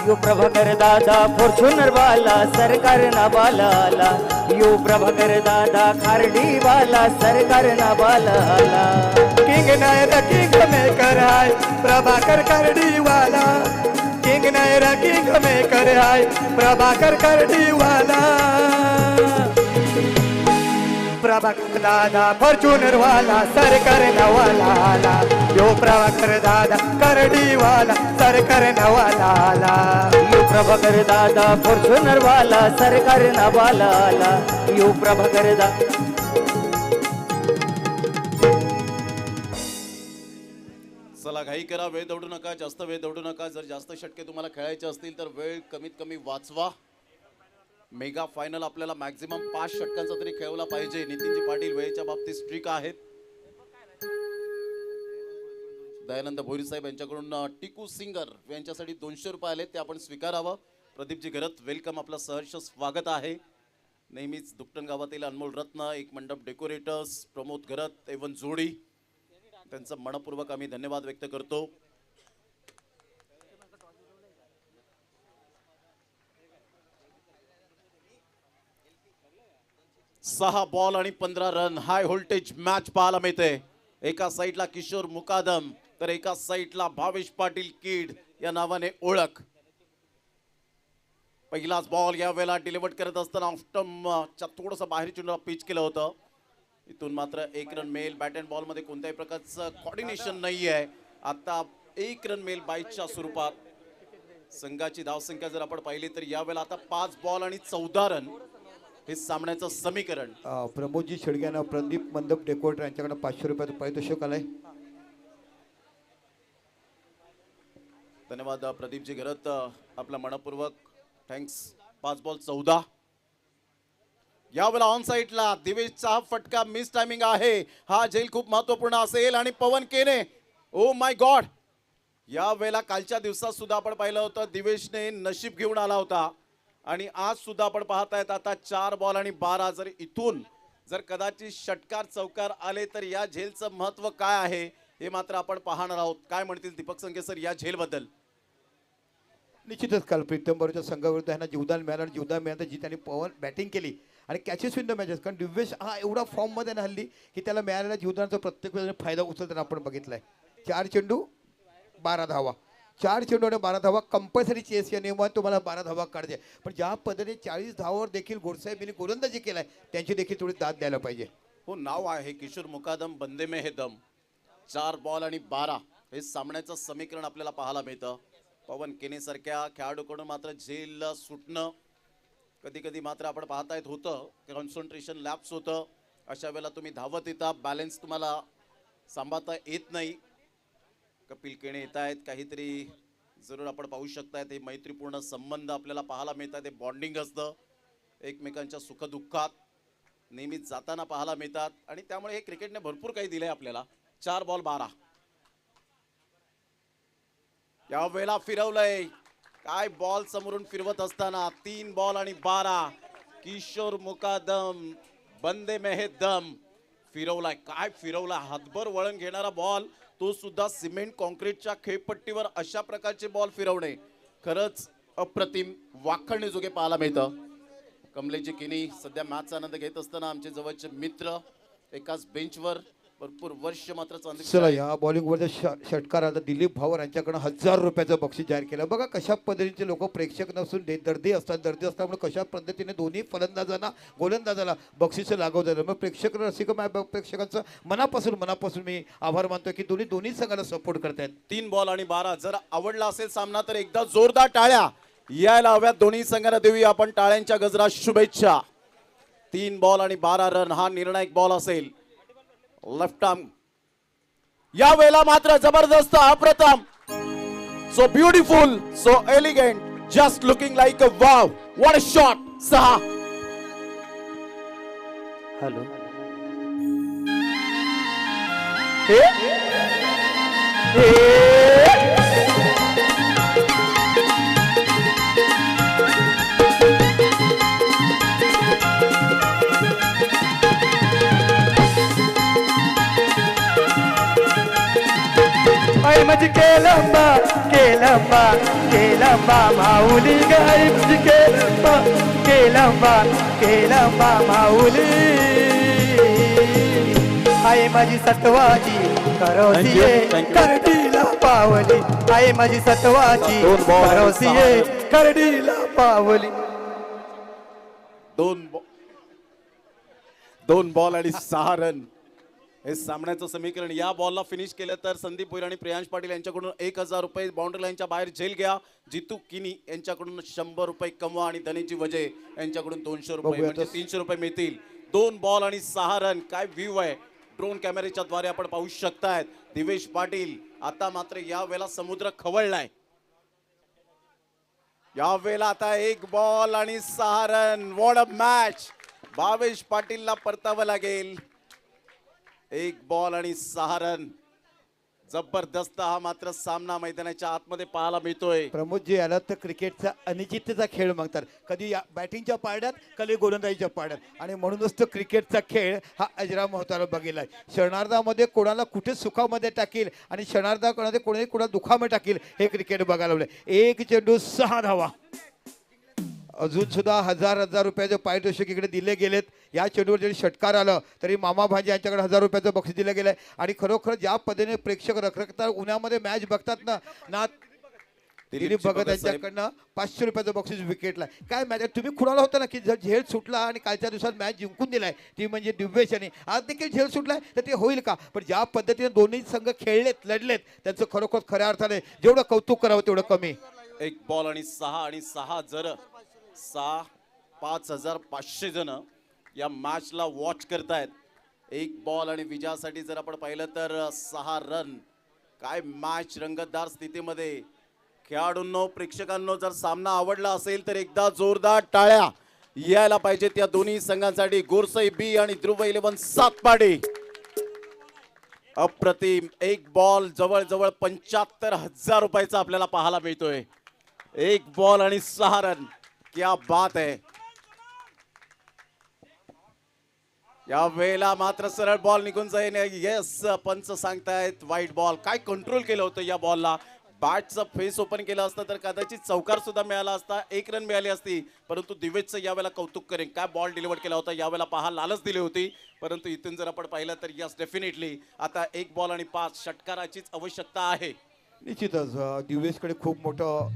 यो प्रभाकर दादा फॉर्च्युनर वाला सरकार नावाला आला. यो प्रभाकर दादा खारडीवाला सरकार नावाला आला. किंग नाही रे किंग मेकर आहे प्रभाकर खर्डीवाला. किंग नाही रे किंग मेकर आहे प्रभाकर खर्डीवाला. प्रभाकर दादा फॉर्च्युनर वाला सरकार नवाला आला. यो प्रभाकर दादा करडीवाला सरकार नवाला आला. यो प्रभाकर दादा फॉर्च्युनर वाला सरकार नवाला आला. यो प्रभाकर दादा. चला घाई करा. वेळ दौडू नका. जास्त वेळ दौडू नका. जर जास्त षटके तुम्हाला खेळायचे असतील तर वेळ कमीत कमी वाचवा. मेगा फायनल आपल्याला मॅक्झिमम 5 षटकांचा तरी खेळवला पाहिजे. नितीनजी पाटील वेळेच्या बाबतीत स्ट्रिक आहेत. दयानंद भोईर साहेब यांच्याकडून टिकू सिंगर यांच्यासाठी 200 रुपये आले ते आपण स्वीकारावं. प्रदीपजी घरत वेलकम. आपलं सहर्ष स्वागत आहे. नेहमीच दुपटण गावातील अनमोल रत्न एक मंडप डेकोरेटर्स प्रमोद घरत एवन जोडी त्यांचं मनपूर्वक आम्ही धन्यवाद व्यक्त करतो. सहा बॉल आणि 15 रन. हाय व्होल्टेज मॅच पाहायला मिळते. एका साईडला किशोर मुकादम तर एका साईडला भावेश पाटील कीड या नावाने ओळख. पहिलाच बॉल या वेळेला डिलिव्हर करत असताना ऑफ्टमच्या थोडंसं बाहेर चेंडूला पिच केलं होतं. इथून मात्र 1 रन मिळेल. बॅट अँड बॉल मध्ये कोणत्याही प्रकारचं कॉर्डिनेशन नाही आहे. आता 1 रन मिळेल बाईच्या स्वरूपात. संघाची धावसंख्या जर आपण पाहिली तर यावेळेला आता 5 बॉल आणि 14 रन हे सामन्याचं समीकरण. प्रमोदजी शेडग्यांना प्रदीप मंडप डेकोरेटर यांच्याकडे 500 रुपयाचं पारितोषिक आलंय. धन्यवाद प्रदीपजी घरत, आपला मनपूर्वक थँक्स. 5 बॉल 14. यावेळेला ऑन साईडला दिवेशचा फटका मिस टायमिंग आहे. हा झेल खूप महत्वपूर्ण असेल आणि पवन केने, ओ माय गॉड, या वेळेला कालच्या दिवसात सुद्धा आपण पाहिलं होतं दिवेशने नशीब घेऊन आला होता आणि आज सुद्धा आपण पाहतायत आता 4 बॉल आणि 12. जर इथून जर कदाचित षटकार चौकार आले तर या झेलचं महत्व काय आहे हे मात्र आपण पाहणार आहोत. काय म्हणतील दीपक संके सर या झेलबद्दल? निश्चितच काल प्रीतम बरोच्या संघाविरुद्ध यांना जीवदान मिळालं आणि जीवदान मिळालं जी त्यांनी पवन बॅटिंग केली आणि कॅचेस विन द मॅचेस. कारण दिव्येश हा एवढा फॉर्ममध्ये ना हल्ली की त्याला मिळालेल्या जीवदानाचा प्रत्येक वेळेला फायदा उचलताना आपण बघितलाय. 4 चेंडू 12 धावा, 4 चेंडू आणि 12 धावा कंपल्सरी चेस या नियमात तुम्हाला 12 धावा काढते. पण ज्या पद्धतीने 40 धावावर देखील गोडसाहेबांनी गोलंदाजी केलाय त्यांची देखील थोडी दाद द्यायला पाहिजे. हो, नाव आहे किशोर मुकादम, बंदे में है दम. 4 बॉल आणि 12 हे सामन्याचं समीकरण आपल्याला पाहायला मिळतं. पवन केने सारख्या खेळाडूकडून मात्र झेल सुटणं कधी कधी मात्र आपण पाहता येत होतं. कॉन्सन्ट्रेशन लॅप्स होतं. अशा वेळेला तुम्ही धावत येता, बॅलन्स तुम्हाला सांभाळता येत नाही. कपिल केने येत आहेत, काहीतरी जरूर आपण पाहू शकतायत. हे मैत्रीपूर्ण संबंध आपल्याला पाहायला मिळतात. हे बॉन्डिंग असतं, एकमेकांच्या सुखदुःखात नेहमीच जाताना पाहायला मिळतात आणि त्यामुळे हे क्रिकेटने भरपूर काही दिलंय आपल्याला. 4 बॉल 12. या वेळेला फिरवलंय, काय बॉल समोरून फिरवत असताना 3 बॉल आणि 12. किशोर मुकादम, बंदे में है दम, फिरवलाय. काय फिरवला, हातभर वळण घेणारा बॉल, तो सुद्धा सिमेंट कॉन्क्रीटच्या खेळपट्टीवर अशा प्रकारचे बॉल फिरवणे खरंच अप्रतिम, वाखणण्याजोगे पाहायला मिळतं. कमलेशजी किनी सध्या मॅचचा आनंद घेत असताना आमचे जवळचे मित्र एकाच बेंचवर भरपूर वर्ष मात्र चला या बॉलिंगवर षटकार आता दिलीप भावर यांच्याकडे 1000 रुपयाचं बक्षीस जाहीर केलं. बघा कशा पद्धतीचे लोक प्रेक्षक नसून दर्दी असल्यामुळे कशा पद्धतीने दोन्ही फलंदाजांना गोलंदाजाला बक्षीस लागवतात. मग प्रेक्षक रसिक प्रेक्षकांचं मनापासून मी आभार मानतोय की दोन्ही संघाला सपोर्ट करतायत. 3 बॉल आणि 12. जर आवडला असेल सामना तर एकदा जोरदार टाळ्या यायला हव्यात. दोन्ही संघांना देऊया आपण टाळ्यांच्या गजरात शुभेच्छा. 3 बॉल आणि 12 रन हा निर्णायक बॉल असेल. लेफ्ट आर्म या वेळेला मात्र जबरदस्त, अप्रथम, so beautiful, so elegant, just looking like a wow, what a shot. 6. Hello, आई माझी केलंबा केलंबा केलंबा माऊली गाई माझी केलंबा केलंबा केलंबा माऊली. आई माझी सत्वाची करोसिये करडीला पावली. आई माझी सत्वाची करोसिये करडीला पावली. 2 बॉल आणि 6 रन हे सामन्याचं समीकरण. या बॉलला फिनिश केलं तर संदीप भोईर आणि प्रियांश पाटील यांच्याकडून 1000 रुपये, बाउंड्री लाईनच्या बाहेर झेल घ्या. जितू किनी यांच्याकडून 100 रुपये कमवा आणि धनेजी वजे यांच्याकडून 200 रुपये, म्हणजे 300 रुपये मिळतील. 2 बॉल आणि 6 रन. काय व्ह्यू आहे, ड्रोन कॅमेऱ्याच्या द्वारे आपण पाहू शकतायत. दिवेश पाटील आता मात्र या वेळेला समुद्र खवळलाय. या वेळेला आता 1 बॉल आणि 6 run. What a match. Bhavesh पाटीलला परतावं लागेल. 1 बॉल आणि 6 रन. जबरदस्त हा मात्र सामना मैदानाच्या आतमध्ये पाहायला मिळतोय. प्रमोदजी आला तर क्रिकेटचा अनिश्चिततेचा खेळ मागतात. कधी बॅटिंगच्या पारड्यात, कधी गोलंदाजीच्या पारड्यात, आणि म्हणूनच तो क्रिकेटचा खेळ हा अजरामर होताना बघितलाय. क्षणार्धामध्ये कोणाला कुठे सुखामध्ये टाकील आणि क्षणार्धामध्ये कोणाला दुखामध्ये टाकील हे क्रिकेट बघायला मिळेल. 1 चेंडू 6 धावा. अजून सुद्धा 1000 रुपयाचे पारितोषिक इकडे दिले गेलेत. या चेंडूवर जरी षटकार आलं तरी मामा भाजी यांच्याकडे 1000 रुपयाचं बक्षीस दिलं गेलंय. आणि खरोखर ज्या पद्धतीने प्रेक्षक रखरखतात उन्हामध्ये मॅच बघतात ना दिलीप भगत यांच्याकडनं 500 रुपयाचं बक्षीस विकेटला. काय मॅच तुम्ही खुणाला होता ना की जर झेल सुटला आणि कालच्या दिवसात मॅच जिंकून दिलाय ती म्हणजे दिव्येश यांनी, आज देखील झेल सुटलाय तर ते होईल का. पण ज्या पद्धतीने दोन्ही संघ खेळलेत, लढलेत, त्यांचं खरोखर खऱ्या अर्थाने जेवढं कौतुक करावं तेवढं कमी. एक बॉल आणि 6 जर 5,500 जण या मॅचला वॉच करतायत. एक बॉल आणि विजयासाठी जर आपण पाहिलं तर 6 रन. काय मॅच रंगतदार स्थितीमध्ये. खेळाडूंनो, प्रेक्षकांनो, जर सामना आवडला असेल तर एकदा जोरदार टाळ्या यायला पाहिजेत या दोन्ही संघांसाठी. गोरसई बी आणि ध्रुव 11 सातपाडी. अप्रतिम. एक बॉल जवळजवळ 75,000 रुपयाचा आपल्याला पाहायला मिळतोय. एक बॉल आणि 6 रन. क्या बात आहे. या वेळेला मात्र सरळ बॉल निघून जाईल. येस, पंच सांगतायत वाईट बॉल. काय कंट्रोल केलं होतं या बॉलला. बॅटचं फेस ओपन केलं असतं तर कदाचित चौकार सुद्धा मिळाला असता, 1 रन मिळाली असती. परंतु दिवेशचं यावेळेला कौतुक करेन. काय बॉल डिलिव्हर केला होता यावेळेला पहा. लालच दिली होती. परंतु इथून जर आपण पाहिलं तर यस, डेफिनेटली आता 1 बॉल आणि 5 षटकाराचीच आवश्यकता आहे. निश्चितच दिवेशकडे खूप मोठं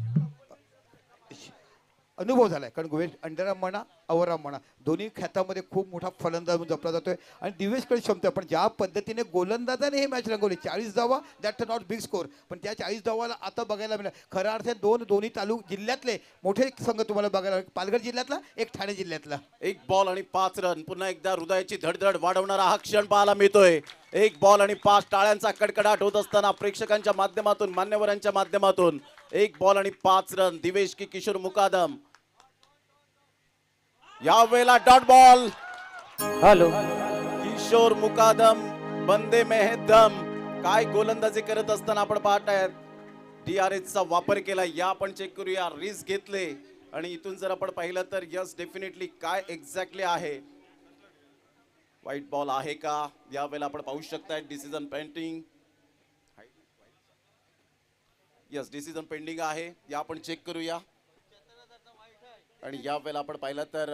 अनुभव झाला आहे. कारण गोवेश अंडरआर्म म्हणा, अवरआर्म म्हणा, दोन्ही खात्यामध्ये खूप मोठा फलंदाज म्हणून जपला जातोय. आणि दिवेशकडे क्षमता आहे. पण ज्या पद्धतीने गोलंदाजाने हे मॅच रंगवली, 40 धावा, दॅट नॉट बिग स्कोर. पण त्या 40 धावाला आता बघायला मिळालं. खऱ्या अर्थाने दोन्ही जिल्ह्यातले मोठे संघ तुम्हाला बघायला मिळाले. पालघर जिल्ह्यातला, एक ठाणे जिल्ह्यातला. 1 बॉल आणि 5 रन. पुन्हा एकदा हृदयाची धडधड वाढवणारा हा क्षण पाहायला मिळतोय. 1 बॉल आणि 5. टाळ्यांचा कडकडाट होत असताना प्रेक्षकांच्या माध्यमातून, मान्यवरांच्या माध्यमातून 1 बॉल आणि 5 रन. दिवेश की किशोर मुकादम. या वेळेला डॉट बॉल. हॅलो. किशोर मुकादम, बंदे में है दम. काय गोलंदाजी करत असताना आपण पाहतायत. DRS चा वापर केला. या आपण चेक करूया. रिस्क घेतले आणि इथून जर आपण पाहिलं तर यस, डेफिनेटली काय एक्झॅक्टली आहे. व्हाईट बॉल आहे का या वेळेला आपण पाहू शकताय. Decision pending. Yes, decision pending आहे. या आपण चेक करूया. आणि या वेळेला आपण पाहिलं तर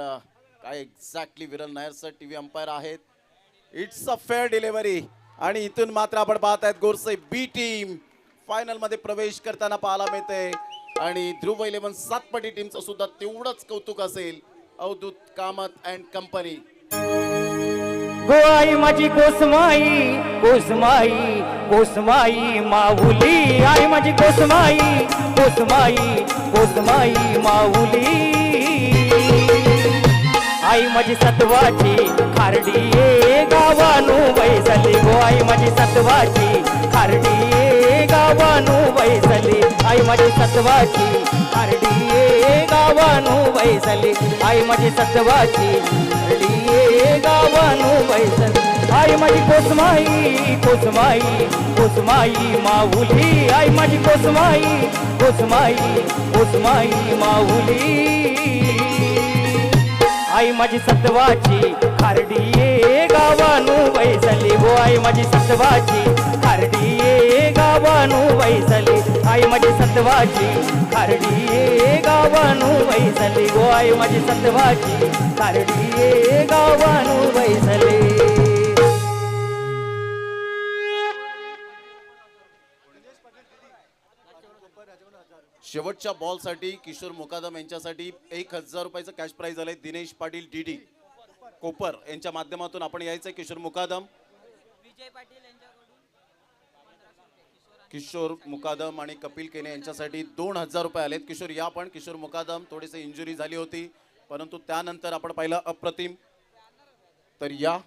काय एक्झॅक्टली विरल नायर सर टीव्ही अंपायर आहेत. It's a fair delivery. आणि इथून मात्र आपण पाहत आहेत गोरसई बी टीम फायनल मध्ये प्रवेश करताना पाहायला मिळते. आणि ध्रुव 11 सातपाटी टीमचं सुद्धा तेवढंच कौतुक असेल. Avdhoot Kamat and company. Go आई माझी कोसमाई, कोसमाई, कोसमाई माऊली. आई माझी कोसमाई, कोसमाई, कोसमाई माऊली. आई माझी सत्वाची खारडी गावानू बैसली. गो आई माझी सत्वाची खारडी गावानू बैसली. आई माझी सत्वाची खारडी गावानू बैसली. आई माझी सत्वाची खारडी गावानू बैसली. आई माझी कोसमाई, कोसमाई, कोसमाई माऊली. आई माझी कोसमाई, कोसमाई, कोसमाई माऊली. आई माझी सत्वाची खारडी गावानू बैसली. गो आई माझी सत्वाची खारडी गावानू बैसली. आई माझी सत्वाची खारडी गावानू बैसली. गो आई माझी सत्वाची खारडी गावानू बैसली. शेवटच्या बॉलसाठी किशोर मुकादम यांच्यासाठी 1,000 रुपयाचं कॅश प्राइज आलंय. दिनेश पाटील DD कोपर यांच्या माध्यमातून आपण यायचंय. किशोर मुकादम, किशोर मुकादम आणि कपिल केने यांच्यासाठी 2,000 रुपये आलेत. किशोर या पण. किशोर मुकादम थोडीशी इंजुरी झाली होती, परंतु त्यानंतर आपण पाहिलं अप्रतिम. तर या